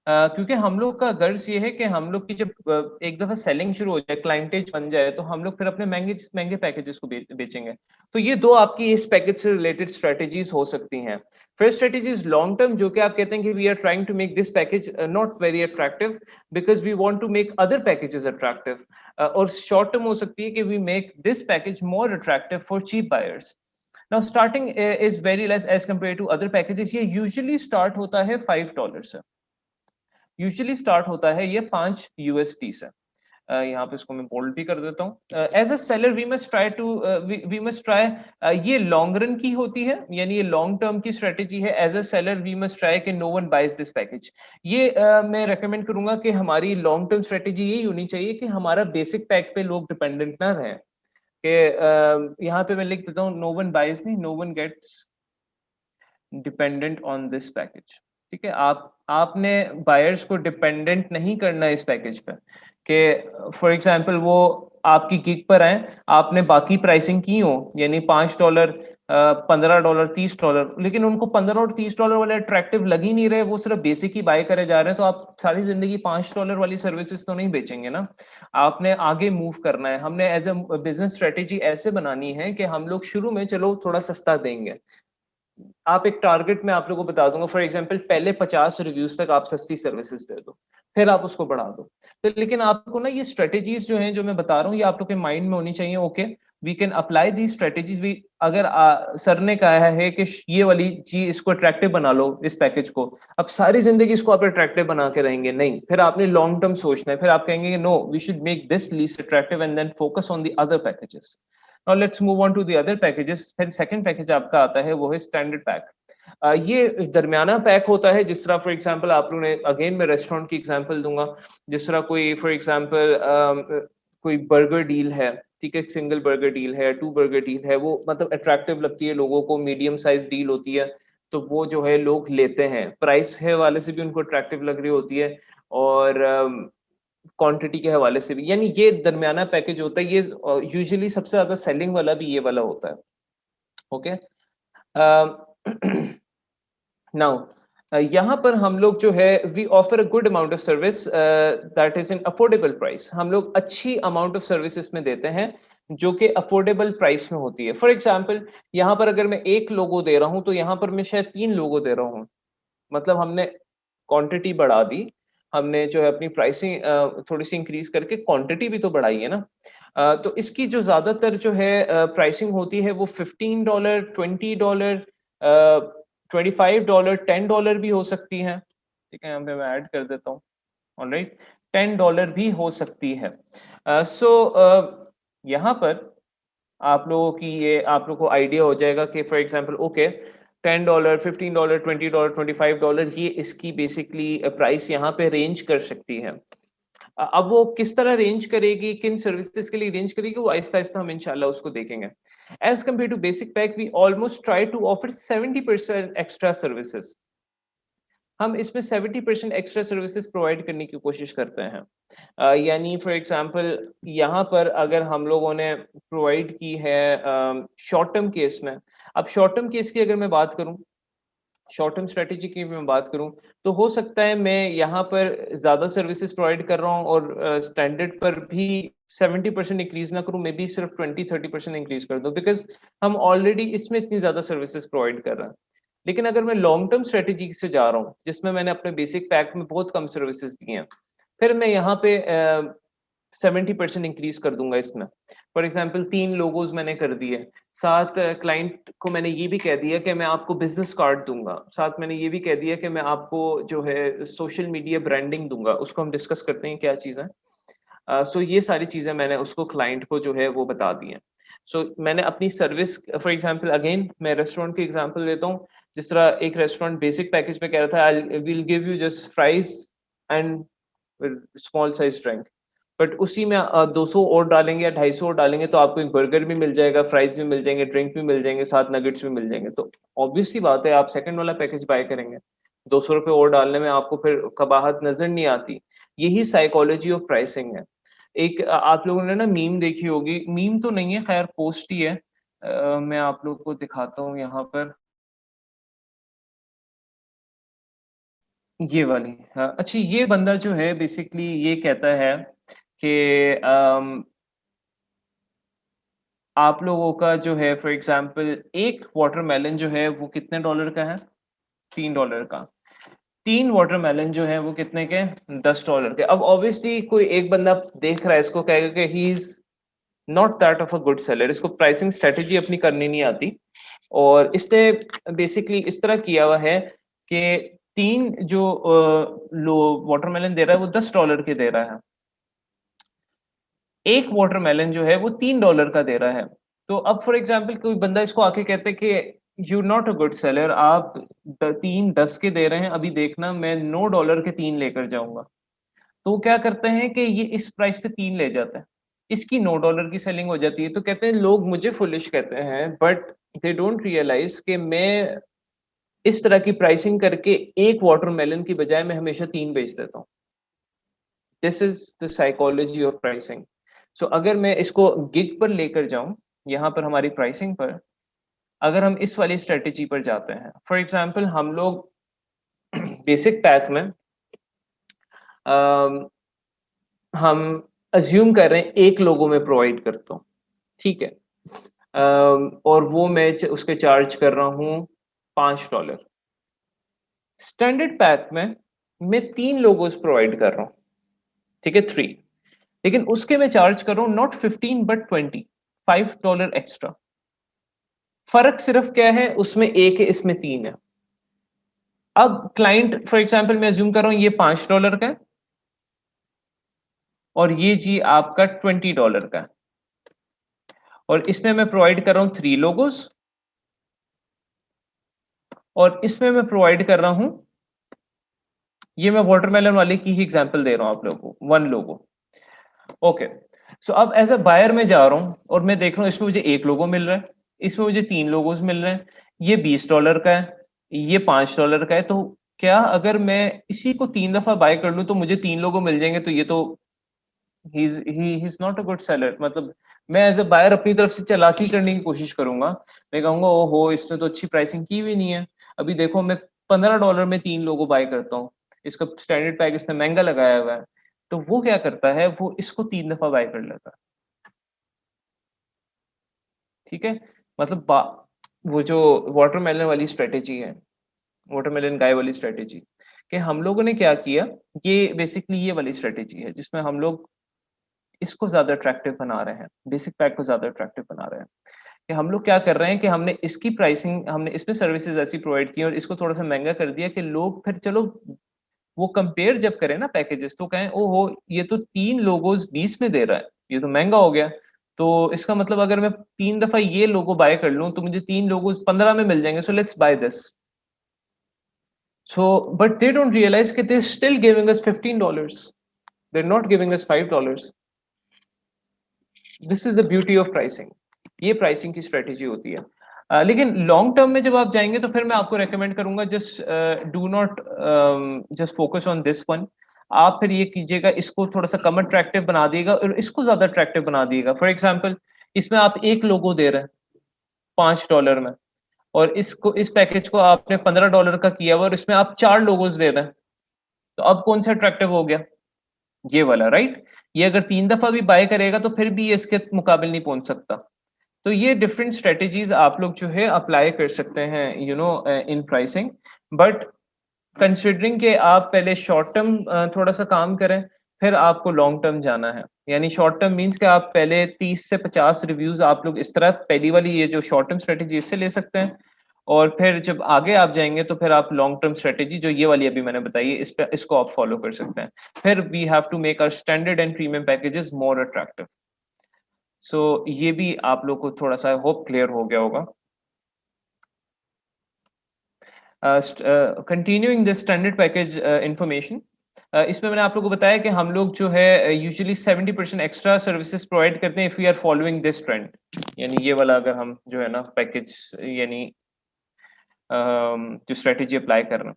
क्योंकि हम लोग का गर्ज ये है कि हम लोग की जब एक दफा सेलिंग शुरू हो जाए, क्लाइंटेज बन जाए, तो हम लोग फिर अपने महंगे महंगे पैकेजेस को बेचेंगे। तो ये दो आपकी इस पैकेज से रिलेटेड स्ट्रेटेजीज हो सकती हैं। First strategy is long term, जो कि आप कहते हैं कि we are trying to make this package not very attractive because we want to make other packages attractive. और शॉर्ट टर्म हो सकती है कि we make this package more attractive for cheap buyers. Now starting is very less as compare to other packages. ये usually start होता है $5 से, usually start होता है ये $5 से। यहाँ पे इसको मैं बोल्ड भी कर देता हूँ। As a seller we must try to we must try, ये लॉन्ग रन की होती है, यानी ये लॉन्ग टर्म की स्ट्रेटेजी है। As a seller we must try कि no one buys this package. ये मैं रेकमेंड करूंगा कि हमारी लॉन्ग टर्म स्ट्रेटेजी यही होनी चाहिए कि हमारा बेसिक पैक पे लोग डिपेंडेंट ना रहें। कि यहाँ पे मैं लिख देता हूँ नो वन बाइज नहीं, no one gets dependent on this package. ठीक है, आपने बायर्स को डिपेंडेंट नहीं करना इस पैकेज पे, कि फॉर एग्जांपल वो आपकी गिग पर आए, आपने बाकी प्राइसिंग की हो, यानी $5, $15, $30, लेकिन उनको $15 और $30 वाले अट्रैक्टिव लग ही नहीं रहे, वो सिर्फ बेसिक ही बाय करे जा रहे हैं, तो आप सारी जिंदगी $5 वाली सर्विसेज तो नहीं बेचेंगे ना। आपने आगे मूव करना है। हमने एज अ बिजनेस स्ट्रेटेजी ऐसे बनानी है कि हम लोग शुरू में चलो थोड़ा सस्ता देंगे। आप एक टारगेट में आप लोगों को बता दूंगा, फॉर एग्जांपल पहले 50 रिव्यूज तक आप सस्ती सर्विसेज दे दो, फिर आप उसको बढ़ा दो। तो लेकिन आपको ना ये स्ट्रेटेजीज जो हैं जो मैं बता रहा हूँ, ये आप लोग के माइंड में होनी चाहिए। Okay, we can apply the strategies. We अगर सर ने कहा है कि ये वाली चीज इसको अट्रैक्टिव बना लो इस पैकेज को, अब सारी जिंदगी इसको आप अट्रैक्टिव बना के रहेंगे नहीं, फिर आपने लॉन्ग टर्म सोचना है। फिर आप कहेंगे no, we should make this least attractive and then focus on the other packages. Now let's move on to the other packages। फिर सेकंड पैकेज आपका आता है वो है स्टैंडर्ड पैक। ये दरमियाना पैक होता है। जिस तरह फॉर एग्जांपल आप लोगों ने, अगेन मैं रेस्टोरेंट की एग्जांपल दूंगा, जिस तरह कोई फॉर एग्जांपल कोई बर्गर डील है, ठीक है, सिंगल बर्गर डील है, 2 बर्गर डील है, वो मतलब अट्रैक्टिव लगती है लोगों को, मीडियम साइज डील होती है, तो वो जो है लोग लेते हैं, प्राइस है वाले से भी उनको अट्रैक्टिव लग रही होती है, और क्वांटिटी के हवाले से भी। यानी ये दरमियाना पैकेज होता है। ये यूजुअली सबसे ज्यादा सेलिंग वाला भी ये वाला होता है। ओके, नाउ यहाँ पर हम लोग जो है we offer a good amount of service that is in affordable price. हम लोग अच्छी अमाउंट ऑफ सर्विसेज में देते हैं जो कि अफोर्डेबल प्राइस में होती है। फॉर एग्जांपल यहाँ पर अगर मैं एक लोगो दे रहा हूँ, तो यहाँ पर मैं शायद 3 लोगो दे रहा हूँ। मतलब हमने क्वांटिटी बढ़ा दी, हमने जो है अपनी प्राइसिंग थोड़ी सी इंक्रीज करके क्वांटिटी भी तो बढ़ाई है ना। तो इसकी जो ज्यादातर जो है प्राइसिंग होती है वो $15, $20, $25, $10 भी हो सकती है। ठीक है, यहाँ पे मैं ऐड कर देता हूँ। ऑलराइट, $10 भी हो सकती है। सो यहाँ पर आप लोगों की ये आप लोगों को आइडिया हो जाएगा कि फॉर एग्जांपल ओके, $10, $15, $20, $25 ये इसकी बेसिकली प्राइस यहाँ पे रेंज कर सकती है। अब वो किस तरह रेंज करेगी, किन सर्विसेज के लिए रेंज करेगी, वो आहिस्ता आहिस्ता हम इंशाल्लाह उसको देखेंगे। As compare to basic pack we almost try to offer 70% extra services. हम इसमें 70% एक्स्ट्रा सर्विसेज प्रोवाइड करने की कोशिश करते हैं। यानी फॉर एग्जांपल यहाँ पर अगर हम लोगों ने प्रोवाइड की है शॉर्ट टर्म केस में, अब शॉर्ट टर्म केस की अगर मैं बात करूँ, शॉर्ट टर्म स्ट्रेटेजी की मैं बात करूं, तो हो सकता है मैं यहाँ पर ज्यादा सर्विसेज प्रोवाइड कर रहा हूँ और स्टैंडर्ड पर भी 70% इंक्रीज ना करूं, मे बी सिर्फ 20-30% इंक्रीज कर दूं, बिकॉज हम ऑलरेडी इसमें इतनी ज्यादा सर्विसेज प्रोवाइड कर रहे हैं। लेकिन अगर मैं लॉन्ग टर्म स्ट्रेटेजी से जा रहा हूँ जिसमें मैंने अपने बेसिक पैक में बहुत कम सर्विसेज दी हैं, फिर मैं यहाँ पे 70% इंक्रीज कर दूंगा इसमें। फॉर एग्जाम्पल 3 लोगोज मैंने कर दिए, साथ क्लाइंट को मैंने ये भी कह दिया कि मैं आपको बिजनेस कार्ड दूंगा, साथ मैंने ये भी कह दिया कि मैं आपको जो है सोशल मीडिया ब्रांडिंग दूंगा। उसको हम डिस्कस करते हैं क्या चीज़ है। सो ये सारी चीज़ें मैंने उसको क्लाइंट को जो है वो बता दी हैं। सो मैंने अपनी सर्विस, फॉर एग्जांपल अगेन मैं रेस्टोरेंट की एग्जांपल लेता हूँ। जिस तरह एक रेस्टोरेंट बेसिक पैकेज में कह रहा था I will give you just fries and small size drink, but उसी में 200 और डालेंगे या 250 और डालेंगे तो आपको एक बर्गर भी मिल जाएगा, फ्राइज भी मिल जाएंगे, ड्रिंक भी मिल जाएंगे, साथ नगेट्स भी मिल जाएंगे। तो ऑब्वियस सी बात है आप सेकंड वाला पैकेज बाय करेंगे। 200 रुपये और डालने में आपको फिर कबाहत नजर नहीं आती। यही साइकोलॉजी ऑफ प्राइसिंग है। एक आप लोगों ने ना मीम देखी होगी, मीम तो नहीं है खैर, पोस्ट ही है। मैं आप लोगों को दिखाता हूँ यहाँ पर, ये वाली। हाँ, अच्छा, ये बंदा जो है बेसिकली ये कहता है कि आप लोगों का जो है फॉर एग्जांपल एक वाटरमेलन जो है वो कितने डॉलर का है? $3 का। 3 वाटरमेलन जो है वो कितने के? $10 के। अब ऑब्वियसली कोई एक बंदा देख रहा है इसको, कहेगा कि he is not that of a good seller, इसको प्राइसिंग स्ट्रेटेजी अपनी करनी नहीं आती। और इसने बेसिकली इस तरह किया हुआ है कि 3 जो लो वाटरमेलन दे रहा है वो $10 के दे रहा है, एक वाटरमेलन जो है वो $3 का दे रहा है। तो अब फॉर एग्जाम्पल कोई बंदा इसको आके कहते हैं कि you not a good seller, आप 3 10 के दे रहे हैं, अभी देखना मैं $9 के 3 लेकर जाऊंगा। तो वो क्या करते हैं कि ये इस प्राइस पे 3 ले जाते हैं। इसकी $9 की सेलिंग हो जाती है। तो कहते हैं लोग मुझे फुलिश कहते हैं, बट दे डोंट रियलाइज कि मैं इस तरह की प्राइसिंग करके एक वाटरमेलन की बजाय मैं हमेशा 3 बेच देता हूँ। This is the psychology of pricing. So अगर मैं इसको गिग पर लेकर जाऊं, यहाँ पर हमारी प्राइसिंग पर, अगर हम इस वाली स्ट्रेटेजी पर जाते हैं, फॉर एग्जांपल हम लोग बेसिक पैक में अम, हम अज्यूम कर रहे हैं एक लोगों में प्रोवाइड करता हूँ, ठीक है। और वो मैं उसके चार्ज कर रहा हूँ $5। स्टैंडर्ड पैक में मैं 3 लोगोस प्रोवाइड कर रहा हूँ, ठीक है, 3। लेकिन उसके मैं चार्ज कर रहा हूँ नॉट 15 बट 20, $5 एक्स्ट्रा। फर्क सिर्फ क्या है, उसमें एक है, इसमें 3 है। अब क्लाइंट फॉर एग्जांपल मैं अज्यूम कर रहा हूँ ये $5 का है और ये जी आपका $20 का है, और इसमें मैं प्रोवाइड कर रहा हूँ 3 लोगोस, और इसमें मैं प्रोवाइड कर रहा हूँ, ये मैं वाटरमेलन वाले की ही एग्जांपल दे रहा हूँ आप लोगों को, 1 लोगो। ओके, सो अब एज अ बायर मैं जा रहा हूँ और मैं देख रहा हूँ इसमें मुझे 1 लोगो मिल रहा है, इसमें मुझे 3 लोगोस मिल रहे हैं, ये $20 का है, ये $5 का है। तो क्या अगर मैं इसी को 3 दफा बाय कर लूं तो मुझे 3 लोगो मिल जाएंगे? तो ये तो he is not a good seller. मतलब मैं एज अ बायर अपनी तरफ से चालाकी करने की कोशिश करूंगा, मैं कहूंगा ओहो इसने तो अच्छी प्राइसिंग की हुई नहीं है, अभी देखो मैं $15 में 3 लोगो बाय करता हूँ, इसका स्टैंडर्ड पैक इसने महंगा लगाया हुआ है। तो वो क्या करता है, वो इसको 3 दफा बाय कर लेता है, ठीक है। मतलब वो जो वाटरमेलन वाली स्ट्रेटेजी है, वाटरमेलन गाय वाली स्ट्रेटेजी, कि हम लोगों ने क्या किया, ये बेसिकली ये वाली स्ट्रेटेजी है जिसमें हम लोग इसको ज्यादा अट्रैक्टिव बना रहे हैं, बेसिक पैक को ज्यादा अट्रैक्टिव बना रहे हैं। कि हम लोग क्या कर रहे हैं कि हमने इसकी प्राइसिंग, हमने इसमें सर्विसेज ऐसी प्रोवाइड की और इसको थोड़ा सा महंगा कर दिया कि लोग फिर चलो वो कंपेयर जब करें ना पैकेजेस तो कहें ओहो ये तो 3 लोगोस 20 में दे रहा है, ये तो महंगा हो गया। तो इसका मतलब अगर मैं 3 दफा ये लोगो बाय कर लूं तो मुझे 3 लोगोस 15 में मिल जाएंगे, so let's buy this. So, but they don't realize that they're still giving us $15. They're not giving us $5. This is the beauty of pricing. ये pricing की strategy होती है। लेकिन लॉन्ग टर्म में जब आप जाएंगे तो फिर मैं आपको रेकमेंड करूंगा just do not just focus on this one. आप फिर ये कीजिएगा, इसको थोड़ा सा कम अट्रैक्टिव बना दिएगा और इसको ज्यादा अट्रैक्टिव बना दिएगा। फॉर एग्जाम्पल इसमें आप एक लोगो दे रहे हैं $5 में, और इसको इस पैकेज को आपने $15 का किया हुआ और इसमें आप 4 लोगोस दे रहे हैं, तो अब कौन सा अट्रैक्टिव हो गया? ये वाला, राइट। ये अगर 3 दफा भी बाय करेगा तो फिर भी ये इसके मुकाबिल नहीं पहुंच सकता। तो ये डिफरेंट स्ट्रेटेजीज आप लोग जो है अप्लाई कर सकते हैं you know in pricing, but considering कि आप पहले शॉर्ट टर्म थोड़ा सा काम करें, फिर आपको लॉन्ग टर्म जाना है। यानी शॉर्ट टर्म मींस कि आप पहले 30 से 50 रिव्यूज आप लोग इस तरह पहली वाली ये जो शॉर्ट टर्म स्ट्रेटेजी इससे ले सकते हैं, और फिर जब आगे आप जाएंगे तो फिर आप लॉन्ग टर्म स्ट्रेटेजी जो ये वाली अभी मैंने बताई है इस पे इसको आप फॉलो कर सकते हैं। फिर we have to make our standard and premium packages more attractive. So ये भी आप लोग को थोड़ा सा होप क्लियर हो गया होगा। Continuing this standard package information, इसमें मैंने आप लोगों को बताया कि हम लोग जो है यूजुअली 70% एक्स्ट्रा सर्विसेज प्रोवाइड करते हैं if we are following this trend. यानी ये वाला अगर हम जो है ना पैकेज यानी जो स्ट्रेटेजी अप्लाई कर रहे हैं,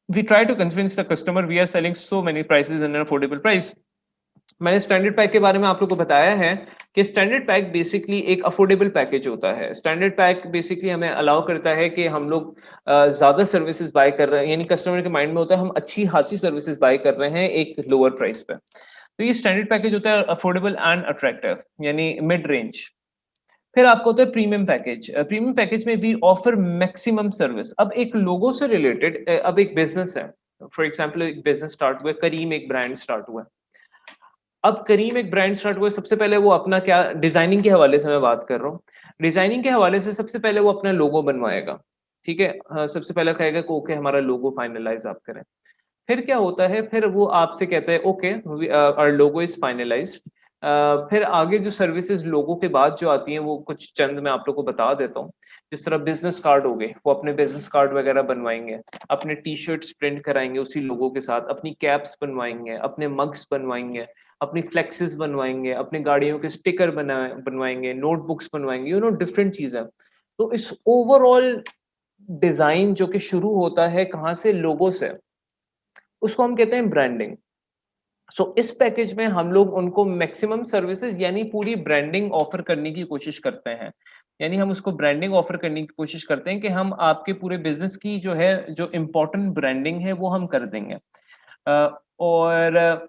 we try to convince the customer we are selling so many prices in an affordable price. मैंने स्टैंडर्ड पैक के बारे में आप लोग को बताया है कि स्टैंडर्ड पैक बेसिकली एक अफोर्डेबल पैकेज होता है। स्टैंडर्ड पैक बेसिकली हमें अलाउ करता है कि हम लोग ज्यादा सर्विसेज बाय कर रहे हैं, यानी कस्टमर के माइंड में होता है हम अच्छी खासी सर्विसेज बाय कर रहे हैं एक लोअर प्राइस पे। तो ये स्टैंडर्ड पैकेज होता है अफोर्डेबल एंड अट्रैक्टिव यानी मिड रेंज। फिर आपको होता है प्रीमियम पैकेज। प्रीमियम पैकेज में भी ऑफर मैक्सिमम सर्विस। अब एक लोगो से रिलेटेड, अब एक बिजनेस है, फॉर एग्जाम्पल एक बिजनेस स्टार्ट हुआ है, करीम एक ब्रांड स्टार्ट हुआ है। अब करीम एक ब्रांड स्टार्ट हुआ, सबसे पहले वो अपना क्या डिजाइनिंग के हवाले से मैं बात कर रहा हूँ, डिजाइनिंग के हवाले से सबसे पहले वो अपना लोगो बनवाएगा, ठीक है। हाँ, सबसे पहले कहेगा कि ओके हमारा लोगो फाइनलाइज आप करें। फिर क्या होता है, फिर वो आपसे कहता है okay our logo is finalised, फिर आगे जो सर्विसेज लोगों के बाद जो आती हैं वो कुछ चंद मैं आप लोग को बता देता हूँ। जिस तरह बिजनेस कार्ड हो गए, वो अपने बिजनेस कार्ड वगैरह बनवाएंगे, अपने टी शर्ट्स प्रिंट कराएंगे उसी लोगों के साथ, अपनी कैप्स बनवाएंगे, अपने मग्स बनवाएंगे, अपनी फ्लेक्सेस बनवाएंगे, अपनी गाड़ियों के स्टिकर बनवाएंगे, नोटबुक्स बनवाएंगे, डिफरेंट चीजें। तो इस ओवरऑल डिजाइन जो कि शुरू होता है कहाँ से, लोगों से, उसको हम कहते हैं ब्रांडिंग। सो इस पैकेज में हम लोग उनको मैक्सिमम सर्विसेज यानी पूरी ब्रांडिंग ऑफर करने की कोशिश करते हैं। यानी हम उसको ब्रांडिंग ऑफर करने की कोशिश करते हैं कि हम आपके पूरे बिजनेस की जो है, जो इम्पोर्टेंट ब्रांडिंग है वो हम कर देंगे। और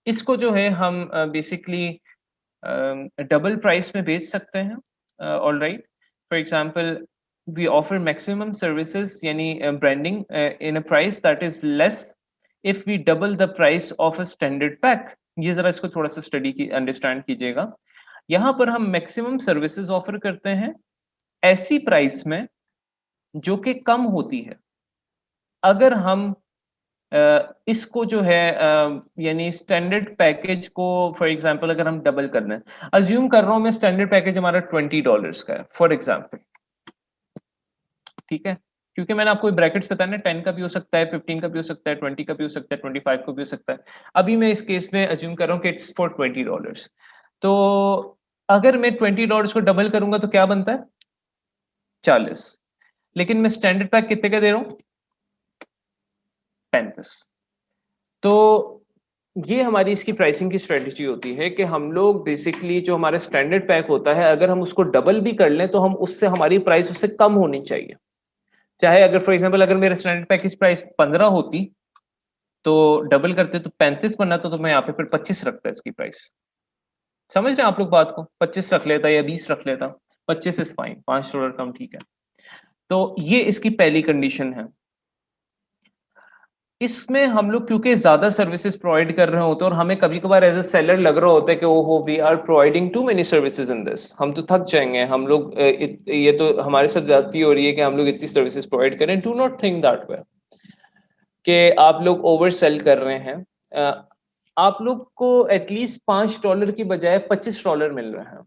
इसको जो है हम बेसिकली डबल प्राइस में बेच सकते हैं। All right, for example we offer maximum services यानी branding in a price that is less if we double the price of a standard pack. ये जरा इसको थोड़ा सा स्टडी की अंडरस्टैंड कीजिएगा। यहाँ पर हम मैक्सिमम सर्विसेज ऑफर करते हैं ऐसी प्राइस में जो कि कम होती है अगर हम इसको जो है यानी स्टैंडर्ड पैकेज को फॉर एग्जांपल अगर हम डबल कर दें, अज्यूम कर रहा हूं मैं स्टैंडर्ड पैकेज हमारा $20 का है फॉर एग्जांपल, ठीक है, क्योंकि मैंने आपको ब्रैकेट्स बताया ना, 10 का भी हो सकता है, 15 का भी हो सकता है, 20 का भी हो सकता है, 25 का भी हो सकता है। अभी मैं इस केस में अज्यूम कर रहा हूँ कि इट्स फॉर $20। तो अगर मैं $20 को डबल करूंगा तो क्या बनता है, 40। लेकिन मैं स्टैंडर्ड पैक कितने का दे रहा हूँ, 35। तो ये हमारी इसकी प्राइसिंग की स्ट्रेटजी होती है कि हम लोग बेसिकली जो हमारा स्टैंडर्ड पैक होता है अगर हम उसको डबल भी कर लें तो हम उससे हमारी प्राइस उससे कम होनी चाहिए। चाहे अगर फॉर एग्जांपल अगर मेरा स्टैंडर्ड पैक की प्राइस 15 होती तो डबल करते तो 35 बनाता, तो मैं यहाँ पे फिर 25 रखता इसकी प्राइस। समझ रहे हैं आप लोग बात को, 25 रख लेता या 20 रख लेता, 25 इज फाइन, $5 कम ठीक है। तो ये इसकी पहली कंडीशन है। इसमें हम लोग क्योंकि ज्यादा सर्विसेज प्रोवाइड कर रहे होते हैं और हमें कभी कभार एज अ सेलर लग रहा होता है कि ओहो we are providing too many services in this, हम तो थक जाएंगे, हम लोग ये तो हमारे साथ जाती हो रही है कि हम लोग इतनी सर्विसेज प्रोवाइड करें। Do not think that way कि आप लोग ओवर सेल कर रहे हैं। आप लोग को एटलीस्ट $5 की बजाय $25 मिल रहे हैं,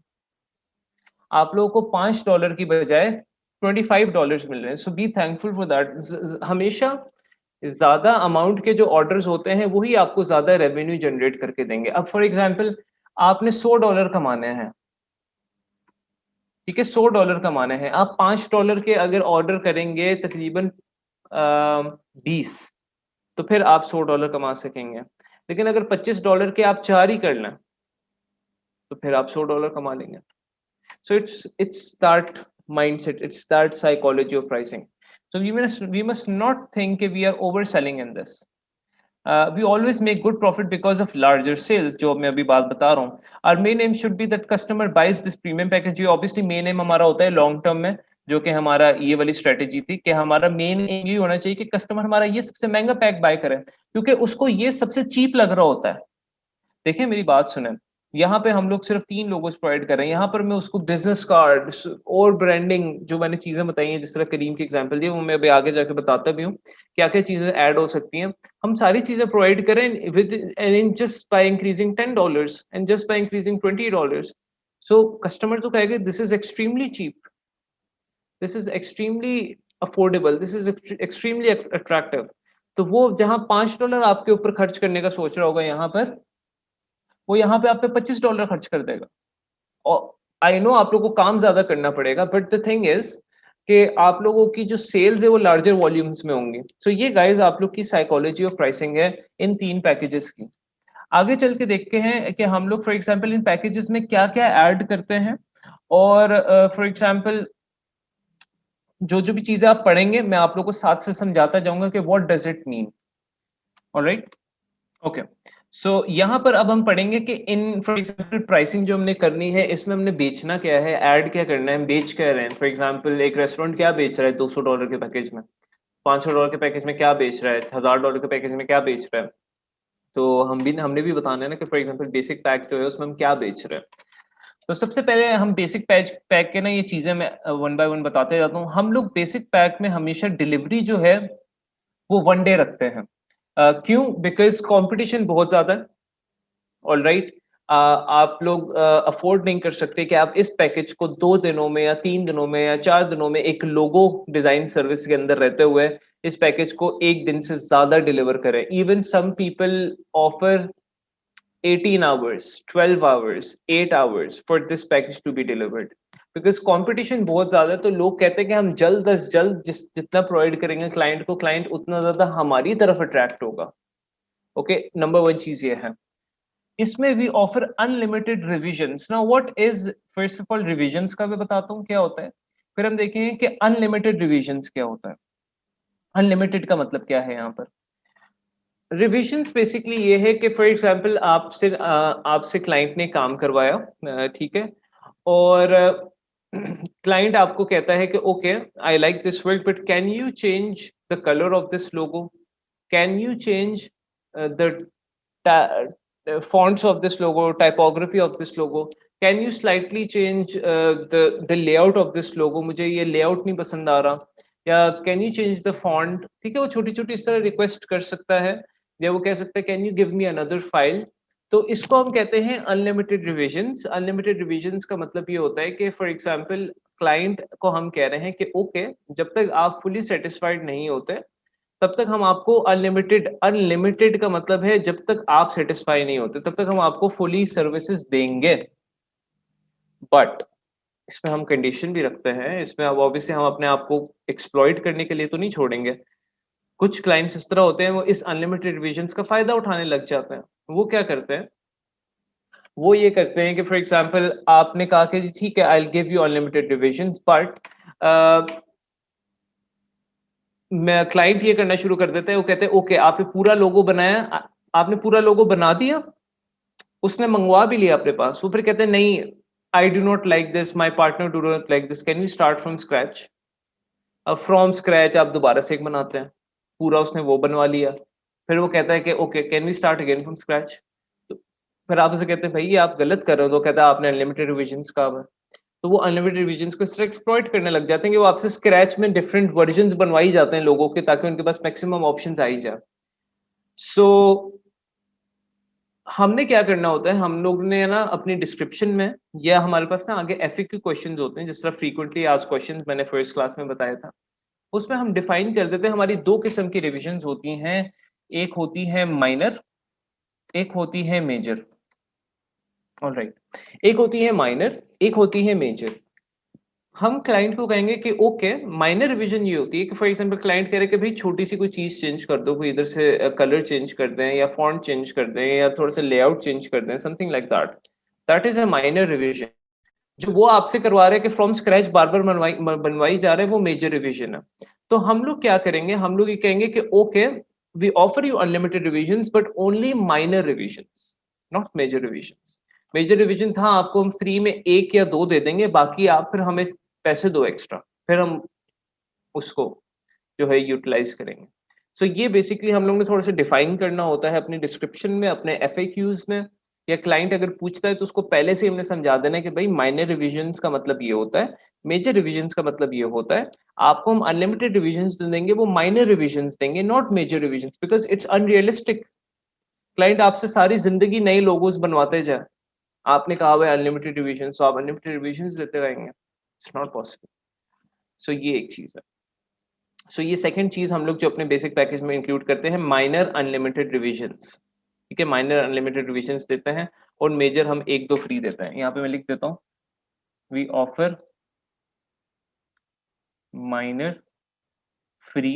आप लोगों को $5 की बजाय $25 मिल रहे हैं। सो बी थैंकफुल फॉर दैट। हमेशा ज्यादा अमाउंट के जो ऑर्डर्स होते हैं वही आपको ज्यादा रेवेन्यू जनरेट करके देंगे। अब फॉर एग्जांपल आपने $100 कमाने हैं, ठीक है, $100 कमाने हैं, आप $5 के अगर ऑर्डर करेंगे तकरीबन 20, तो फिर आप $100 कमा सकेंगे। लेकिन अगर $25 के आप 4 ही कर लें तो फिर आप $100 कमा लेंगे। So it's that mindset, it's that psychology of pricing. So we must not think that we are overselling in this. We always make good profit because of larger sales, जो मैं अभी बात बता रहा हूँ। Our main aim should be that customer buys this premium package। ये obviously main aim हमारा होता है long term में, जो कि हमारा ये वाली स्ट्रेटेजी थी कि हमारा मेन एम ये होना चाहिए कि कस्टमर हमारा ये सबसे महंगा पैक बाय करे क्योंकि उसको ये सबसे चीप लग रहा होता है। देखिए मेरी बात सुने, यहाँ पे हम लोग सिर्फ 3 लोगों से प्रोवाइड कर रहे हैं, यहाँ पर मैं उसको बिजनेस कार्ड और ब्रांडिंग जो मैंने चीजें बताई हैं, जिस तरह करीम के एग्जांपल दिए, वो मैं अभी आगे जाके बताता भी हूँ क्या क्या चीजें ऐड हो सकती हैं। हम सारी चीजें प्रोवाइड करें within just by increasing $10 and just by increasing $20। So customer तो कहेगा this is extremely cheap, this is extremely affordable, this is extremely attractive. तो वो जहां $5 आपके ऊपर खर्च करने का सोच रहा होगा, यहाँ पर वो यहाँ पे आप पे $25 खर्च कर देगा। और आई नो आप लोगों को काम ज्यादा करना पड़ेगा, बट द थिंग इज कि आप लोगों की जो सेल्स है वो लार्जर वॉल्यूम्स में होंगी। सो ये गाइस आप लोग की साइकोलॉजी ऑफ प्राइसिंग है इन 3 पैकेजेस की। आगे चल के देखते हैं कि हम लोग फॉर एग्जांपल इन पैकेजेस में क्या क्या ऐड करते हैं। और फॉर एग्जांपल जो जो भी चीजें आप पढ़ेंगे मैं आप लोगों को साथ से समझाता जाऊंगा कि what does it mean. Alright, okay. So यहाँ पर अब हम पढ़ेंगे कि इन फॉर एग्जांपल प्राइसिंग जो हमने करनी है इसमें हमने बेचना क्या है, ऐड क्या करना है, हम बेच क्या रहे हैं। फॉर एग्जांपल एक रेस्टोरेंट क्या बेच रहा है $200 के पैकेज में, $500 के पैकेज में क्या बेच रहा है, $1000 के पैकेज में क्या बेच रहा है। तो हमने भी बताना है ना कि फॉर एग्जांपल बेसिक पैक जो है उसमें हम क्या बेच रहे हैं। तो सबसे पहले हम बेसिक पैक के ना ये चीजें मैं वन बाय वन बताते जाता हूँ। हम लोग बेसिक पैक में हमेशा डिलीवरी जो है वो 1 डे रखते हैं। क्यों? बिकॉज कंपटीशन बहुत ज्यादा है। ऑल राइट, आप लोग अफोर्ड नहीं कर सकते कि आप इस पैकेज को 2 दिनों में या 3 दिनों में या 4 दिनों में एक लोगो डिजाइन सर्विस के अंदर रहते हुए इस पैकेज को 1 दिन से ज्यादा डिलीवर करें। Even some people offer 18 hours, 12 hours, 8 hours for this package to be delivered. Because competition बहुत ज्यादा है, तो लोग कहते हैं कि हम जल्द अज जल्द जितना प्रोवाइड करेंगे क्लाइंट को, क्लाइंट उतना ज्यादा हमारी तरफ अट्रैक्ट होगा। ओके, नंबर 1 चीज ये है। इसमें we offer unlimited revisions. Now what is, first of all revisions का मैं बताता हूँ क्या होता है, फिर हम देखेंगे कि अनलिमिटेड रिविजन्स क्या होता है। अनलिमिटेड का मतलब क्या है यहाँ पर। रिविजन्स बेसिकली ये है कि फॉर एग्जांपल आपसे क्लाइंट ने काम करवाया, ठीक है, और क्लाइंट आपको कहता है कि okay I like this work but can you change the colour of this logo, can you change the fonts of this logo, typography of this logo, can you slightly change the layout of this logo, मुझे ये layout नहीं पसंद आ रहा, या can you change the font. ठीक है, वो छोटी छोटी इस तरह रिक्वेस्ट कर सकता है, या वो कह सकता है can you give me another file. तो इसको हम कहते हैं अनलिमिटेड रिविजन्स। अनलिमिटेड रिविजन्स का मतलब ये होता है कि फॉर एग्जांपल क्लाइंट को हम कह रहे हैं कि ओके जब तक आप फुली सेटिस्फाइड नहीं होते तब तक हम आपको अनलिमिटेड, अनलिमिटेड का मतलब है जब तक आप सेटिस्फाई नहीं होते तब तक हम आपको फुली सर्विसेज देंगे। बट इसमें हम कंडीशन भी रखते हैं, इसमें अब ऑब्वियसली हम अपने आप को एक्सप्लॉइट करने के लिए तो नहीं छोड़ेंगे। कुछ क्लाइंट्स इस तरह होते हैं, वो इस अनलिमिटेड रिविजन्स का फायदा उठाने लग जाते हैं। वो क्या करते हैं, वो ये करते हैं कि फॉर एग्जांपल आपने कहा कि जी ठीक है I will give you unlimited revisions, but मैं क्लाइंट ये करना शुरू कर देता है, वो कहते हैं ओके आपने पूरा लोगो बनाया, आपने पूरा लोगो बना दिया, उसने मंगवा भी लिया अपने पास, वो फिर कहते हैं नहीं I do not like this, my partner do not like this, can we start from scratch. अब फ्रॉम स्क्रैच आप दोबारा से एक बनाते हैं, पूरा उसने वो बनवा लिया, फिर वो कहता है कि okay can we start again from scratch. तो फिर आप उसे कहते हैं भाई ये आप गलत कर रहे हो, तो कहता है आपने अनलिमिटेड रिविजन्स कहा हुआ है। तो वो अनलिमिटेड रिविजन्स को इस तरह एक्सप्लॉइट करने लग जाते हैं कि वो आपसे स्क्रैच में डिफरेंट वर्जन्स बनवाई जाते हैं लोगों के, ताकि उनके पास मैक्सिमम ऑप्शंस आ ही जाए। सो हमने क्या करना होता है, हम लोग ने ना अपनी डिस्क्रिप्शन में या हमारे पास ना आगे एफएक्यू क्वेश्चंस होते हैं, जिस तरह फ्रीक्वेंटली आस्क्ड क्वेश्चंस मैंने फर्स्ट क्लास में बताया था, उसमें हम डिफाइन कर देते हैं हमारी 2 किस्म की रिविजन्स होती हैं, एक होती है माइनर, एक होती है मेजर। ऑलराइट, एक होती है माइनर, एक होती है मेजर। हम क्लाइंट को कहेंगे कि ओके माइनर रिवीजन ये होती है कि फॉर एग्जांपल क्लाइंट कह रहे कि भाई छोटी सी कोई चीज चेंज कर दो, कोई इधर से कलर चेंज कर दें या फॉन्ट चेंज कर दें या थोड़ा सा लेआउट चेंज कर दें, something like that, that is a minor revision. जो वो आपसे करवा रहे हैं कि फ्रॉम स्क्रैच बार बार बनवाई जा रहे हैं, वो मेजर रिवीजन है। तो हम लोग क्या करेंगे, हम लोग ये कहेंगे कि okay we offer you unlimited revisions but only minor revisions, not major revisions. Major revisions हाँ आपको हम फ्री में 1 या 2 दे देंगे, बाकी आप फिर हमें पैसे दो एक्स्ट्रा, फिर हम उसको जो है यूटिलाइज करेंगे। सो ये बेसिकली हम लोग ने थोड़ा सा डिफाइन करना होता है अपनी डिस्क्रिप्शन में, अपने एफएक्यूज में, या क्लाइंट अगर पूछता है तो उसको पहले से हमने समझा देना है कि भाई माइनर रिविजन्स का मतलब ये होता है, मेजर रिविजन्स का मतलब ये होता है। आपको हम अनलिमिटेड रिविजन्स देंगे, वो माइनर रिविजन्स देंगे, not major revisions, because it's unrealistic. Client आपसे सारी जिंदगी नए लोगोस बनवाते जाए, आपने कहा हुआ है अनलिमिटेड रिविजन, तो आप अनलिमिटेड रिविजन देते रहेंगे, इट्स नॉट पॉसिबल। सो ये एक चीज है। सो ये सेकंड चीज हम लोग जो अपने बेसिक पैकेज में इंक्लूड करते हैं, माइनर अनलिमिटेड रिविजन्स। ठीक है, माइनर अनलिमिटेड रिविजन्स देते हैं, और मेजर हम 1-2 फ्री देते हैं। यहाँ पे मैं लिख देता हूँ, we offer minor free,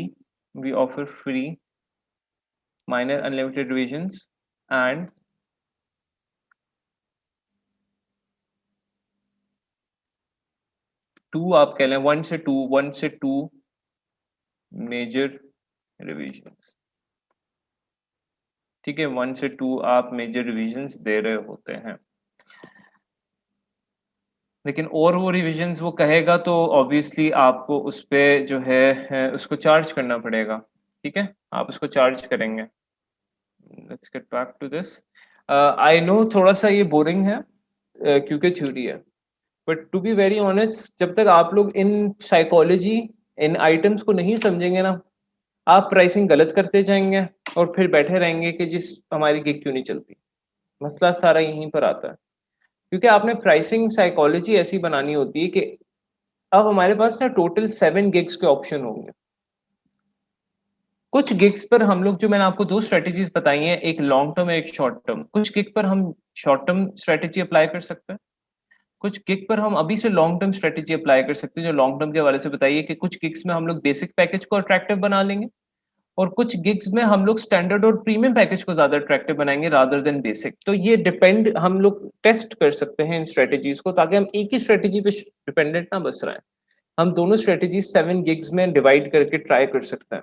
we offer free minor unlimited revisions and 2 आप कह लें, 1 से 2 मेजर रिविजन्स। ठीक है, 1 से 2 आप मेजर रिविजन्स दे रहे होते हैं, लेकिन और वो रिविजन्स वो कहेगा तो ऑब्वियसली आपको उस पे जो है उसको चार्ज करना पड़ेगा। ठीक है, आप उसको चार्ज करेंगे। Let's get back to this. I know थोड़ा सा ये बोरिंग है क्योंकि थ्योरी है, but to be very honest जब तक आप लोग इन साइकोलॉजी, इन आइटम्स को नहीं समझेंगे ना, आप प्राइसिंग गलत करते जाएंगे और फिर बैठे रहेंगे कि जिस हमारी गिग क्यों नहीं चलती। मसला सारा यहीं पर आता है, क्योंकि आपने प्राइसिंग साइकोलॉजी ऐसी बनानी होती है कि अब हमारे पास ना टोटल 7 गिग्स के ऑप्शन होंगे। कुछ गिग्स पर हम लोग, जो मैंने आपको 2 स्ट्रैटेजीज बताई हैं, एक लॉन्ग टर्म एक शॉर्ट टर्म, कुछ गिग पर हम शॉर्ट टर्म स्ट्रैटेजी अप्लाई कर सकते हैं, कुछ गिग पर हम अभी से लॉन्ग टर्म स्ट्रैटेजी अप्लाई कर सकते हैं। जो लॉन्ग टर्म के हवाले से बताइए कि कुछ गिग्स में हम लोग बेसिक पैकेज को अट्रैक्टिव बना लेंगे और कुछ गिग्स में हम लोग स्टैंडर्ड और प्रीमियम पैकेज को ज्यादा अट्रैक्टिव बनाएंगे रादर देन बेसिक। तो ये डिपेंड, हम लोग टेस्ट कर सकते हैं इन स्ट्रेटेजीज को, ताकि हम एक ही स्ट्रेटेजी पे डिपेंडेंट ना बस रहे हैं। हम दोनों स्ट्रेटेजीज 7 गिग्स में डिवाइड करके ट्राई कर सकते हैं।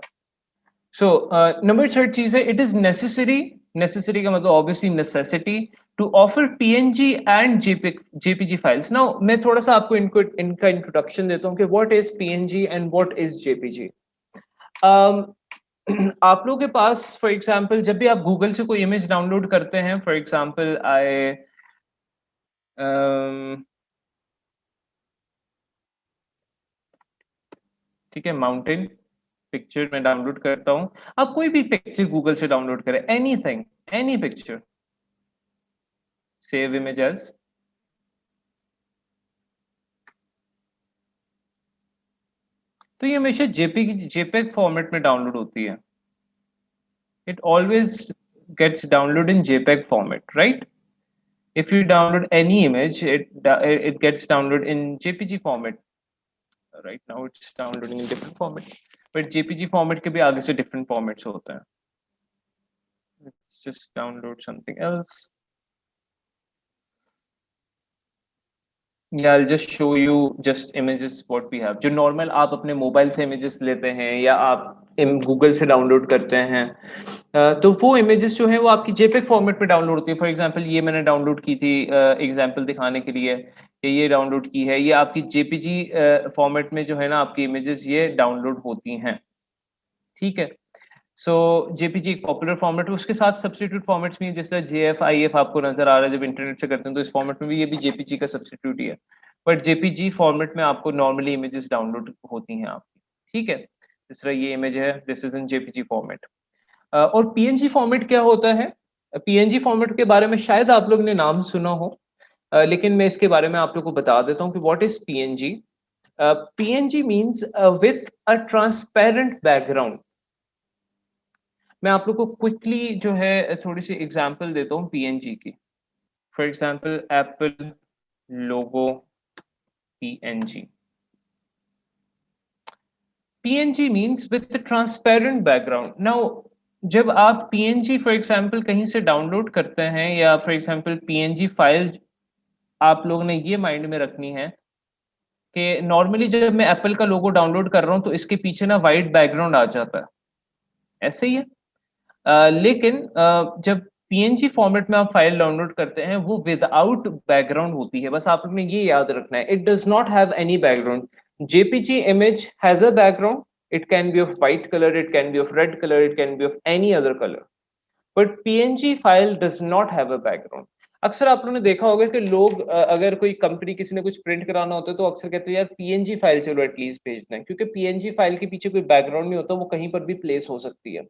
सो नंबर थर्ड चीज है, इट इज नेसेसरी का मतलब obviously necessity to offer PNG and JPG files. Now मैं थोड़ा सा आपको इनका इंट्रोडक्शन देता हूँ कि what is PNG and what is JPG. आप लोगों के पास फॉर एग्जांपल जब भी आप गूगल से कोई इमेज डाउनलोड करते हैं, फॉर एग्जांपल ठीक है, माउंटेन पिक्चर में डाउनलोड करता हूं। आप कोई भी पिक्चर गूगल से डाउनलोड करें, anything, any picture, save image as, तो ये हमेशा जेपेग फॉर्मेट में डाउनलोड होती है। It always gets download in JPEG format, right? If you download any image, it gets downloaded in JPG format. Right now it's downloading in different format, but JPG format के भी आगे से different formats होते हैं. Let's just download something else. Yeah, I'll just show you just images what we have. जो normal आप अपने mobile से images लेते हैं या आप गूगल से डाउनलोड करते हैं, तो वो इमेजेस जो है वो आपकी जेपेग फॉर्मेट में डाउनलोड होती है। फॉर एग्जांपल ये मैंने डाउनलोड की थी एग्जांपल दिखाने के लिए कि ये डाउनलोड की है, ये आपकी जेपीजी फॉर्मेट में जो है ना आपकी इमेजेस ये डाउनलोड होती हैं, ठीक है। सो जेपीजी एक पॉपुलर फॉर्मेट है, उसके साथ सब्स्टिट्यूट फॉर्मेट्स भी हैं, जैसे जेएफ आईएफ आपको नजर आ रहा है जब इंटरनेट से करते हैं, तो इस फॉर्मेट में भी ये भी जेपीजी का सब्स्टिट्यूट ही है, बट जेपीजी फॉर्मेट में आपको नॉर्मली इमेजेस डाउनलोड होती हैं आपकी, ठीक है। जिस तरह ये इमेज है, this is in JPG format. और पीएनजी फॉर्मेट क्या होता है? पीएनजी फॉर्मेट के बारे में शायद आप लोग ने नाम सुना हो, लेकिन मैं इसके बारे में आप लोग को बता देता हूँ कि what is PNG. PNG means with a transparent background. मैं आप लोग को क्विकली जो है थोड़ी सी एग्जांपल देता हूँ पीएनजी की। For example Apple logo PNG. PNG means with transparent background. Now जब आप पीएनजी फॉर एग्जांपल कहीं से डाउनलोड करते हैं, या फॉर एग्जांपल पीएनजी फाइल, आप लोगों ने ये माइंड में रखनी है कि नॉर्मली जब मैं एप्पल का लोगो डाउनलोड कर रहा हूं तो इसके पीछे ना वाइट बैकग्राउंड आ जाता है, ऐसे ही है। लेकिन जब पीएनजी फॉर्मेट में आप फाइल डाउनलोड करते हैं वो विदाउट बैकग्राउंड होती है, बस आप लोग ने ये याद रखना है, it does not have any background. JPG image has a background, it can be of white color, it can be of red color, it can be of any other color, but png file does not have a background. अक्सर आप लोगों ने देखा होगा कि लोग अगर कोई कंपनी किसी ने कुछ प्रिंट कराना होता है तो अक्सर कहते हैं यार पीएनजी फाइल चलो एटलीस्ट भेज दें, क्योंकि पीएनजी फाइल के पीछे कोई बैकग्राउंड नहीं होता, वो कहीं पर भी प्लेस हो सकती है।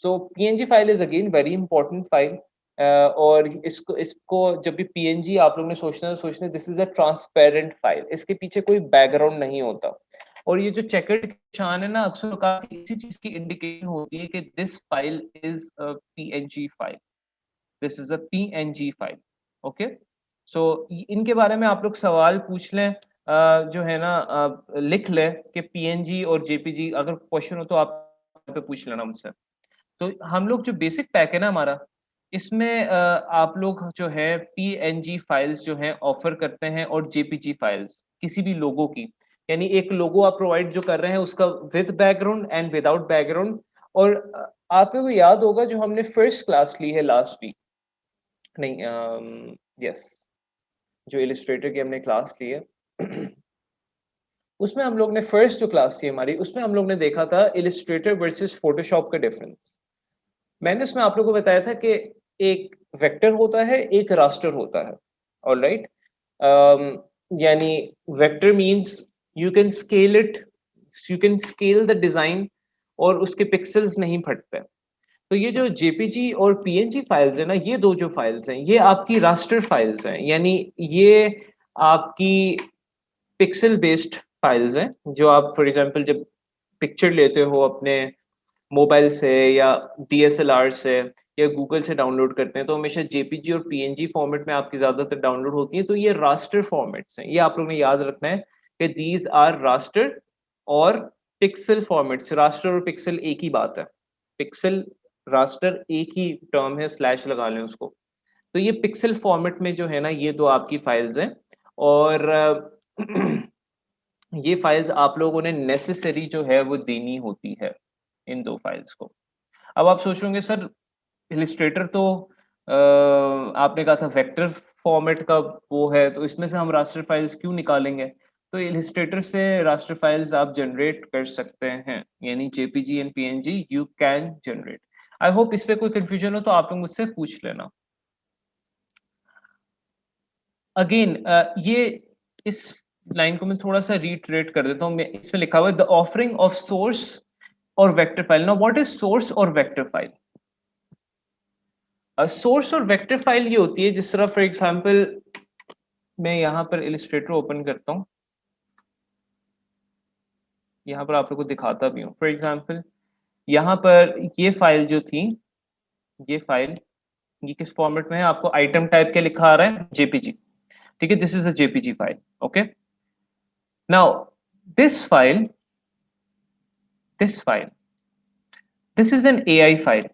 So PNG file is again very important file, और इसको जब भी पीएनजी आप लोगों ने सोचना this is a transparent file, इसके पीछे कोई बैकग्राउंड नहीं होता। और ये जो चेकर्ड निशान है ना, अक्सर इसी चीज की इंडिकेशन होती है कि this file is a PNG file, this is a PNG file. Okay, so इनके बारे में आप लोग सवाल पूछ लें, जो है ना लिख लें कि पीएनजी और जेपीजी, अगर क्वेश्चन हो तो आप पे पूछ लेना मुझसे। तो हम लोग जो बेसिक पैक है ना हमारा, इसमें आप लोग जो है पीएनजी फाइल्स जो हैं ऑफर करते हैं, और जेपीजी फाइल्स किसी भी लोगो की, यानी एक लोगो आप प्रोवाइड जो कर रहे हैं उसका with background and without background. और आप लोगों को याद होगा जो हमने फर्स्ट क्लास ली है लास्ट वीक, नहीं यस, जो इलिस्ट्रेटर की हमने क्लास ली है उसमें हम लोग ने फर्स्ट जो क्लास थी हमारी, उसमें हम लोग ने देखा था इलिस्ट्रेटर वर्सेस फोटोशॉप का डिफरेंस। मैंने उसमें आप लोगों को बताया था कि एक वेक्टर होता है, एक रास्टर होता है, ऑलराइट। यानी vector means you can scale it, you can scale the design और उसके पिक्सेल्स नहीं फटते। तो ये जो जेपीजी और पीएनजी फाइल्स है ना, ये दो जो फाइल्स हैं ये आपकी रास्टर फाइल्स हैं, यानी ये आपकी पिक्सल बेस्ड फाइल्स हैं, जो आप फॉर एग्जांपल जब पिक्चर लेते हो अपने मोबाइल से या डीएसएलआर से या गूगल से डाउनलोड करते हैं, तो हमेशा जेपीजी और पीएनजी फॉर्मेट में आपकी ज्यादातर डाउनलोड होती है। तो ये रास्टर फॉर्मेट्स हैं, ये आप लोगों ने याद रखना है कि दीज आर रास्टर और पिक्सल फॉर्मेट्स। रास्टर और पिक्सल एक ही बात है, पिक्सल रास्टर एक ही टर्म है, स्लैश लगा लें उसको। तो ये पिक्सल फॉर्मेट में जो है ना, ये दो आपकी फाइल्स हैं, और ये फाइल्स आप लोगों ने नेसेसरी जो है वो देनी होती है इन दो फाइल्स को। अब आप सोचोगे सर इलिस्ट्रेटर तो आपने कहा था वेक्टर फॉर्मेट का वो है, तो इसमें से हम रास्टर फाइल्स क्यों निकालेंगे? तो इलिस्ट्रेटर से रास्टर फाइल्स आप जनरेट कर सकते हैं, यानी JPG and PNG you can generate. I hope इस पे कोई कंफ्यूजन हो तो आप लोग मुझसे पूछ लेना। अगेन ये इस लाइन को मैं थोड़ा सा रीट्रेट कर देता हूँ। इसमें लिखा हुआ है द ऑफरिंग ऑफ सोर्स और vector file. Now what is source और वेक्टर फाइल? सोर्स और वेक्टर फाइल ये होती है, जिस तरह फॉर एग्जांपल मैं यहाँ पर इलिस्ट्रेटर ओपन करता हूँ, यहाँ पर आप लोगों को दिखाता भी हूँ। फॉर एग्जांपल यहाँ पर ये फाइल जो थी, ये फाइल ये किस फॉर्मेट में है? आपको आइटम टाइप के लिखा आ रहा है जेपीजी, ठीक है, this is a JPG file. Okay, now this file this is an AI file.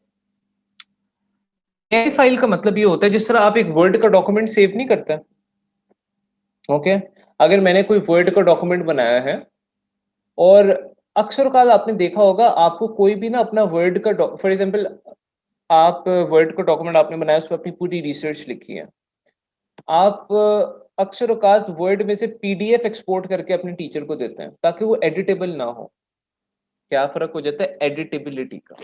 AI file का मतलब ये होता है जिस तरह आप एक वर्ड का डॉक्यूमेंट सेव नहीं करते, ओके, अगर मैंने कोई वर्ड का डॉक्यूमेंट बनाया है, और अक्सर काल आपने देखा होगा आपको कोई भी ना अपना वर्ड का फॉर एग्जांपल आप वर्ड का डॉक्यूमेंट आपने बनाया, उस पर अपनी पूरी रिसर्च लिखी है, आप अक्सर औकात वर्ड में से पीडीएफ एक्सपोर्ट करके अपने टीचर को देते हैं ताकि वो एडिटेबल ना हो। क्या फर्क हो जाता है? एडिटेबिलिटी का,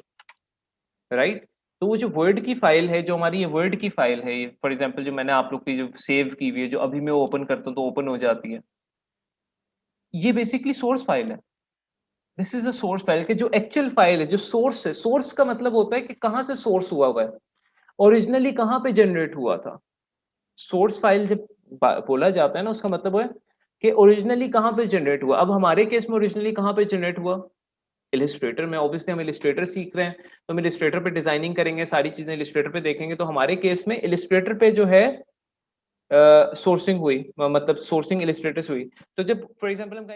राइट? तो वो जो वर्ड की फाइल है, जो हमारी ये वर्ड की फाइल है, ये फॉर एग्जांपल जो मैंने आप लोग की जो सेव की हुई है, जो अभी मैं ओपन करता हूँ तो ओपन हो जाती है, ये बेसिकली सोर्स फाइल है। This is a source file के जो एक्चुअल फाइल है, जो सोर्स है। सोर्स का मतलब होता है कि कहाँ से सोर्स हुआ है, ओरिजिनली कहाँ पे जनरेट हुआ था। सोर्स फाइल जब बोला जाता है ना, उसका मतलब है कि ओरिजिनली कहाँ पे जनरेट हुआ। अब हमारे केस में ओरिजिनली कहाँ पे जनरेट हुआ? इलिस्ट्रेटर में। ऑब्वियसली हम इलिस्ट्रेटर सीख रहे हैं, तो हम इलिस्ट्रेटर पे डिजाइनिंग करेंगे, सारी चीजें इलिस्ट्रेटर पे देखेंगे। तो हमारे केस में इलिस्ट्रेटर पे जो है सोर्सिंग हुई, मतलब सोर्सिंग इलिस्ट्रेटर से हुई। तो जब फॉर एग्जांपल हम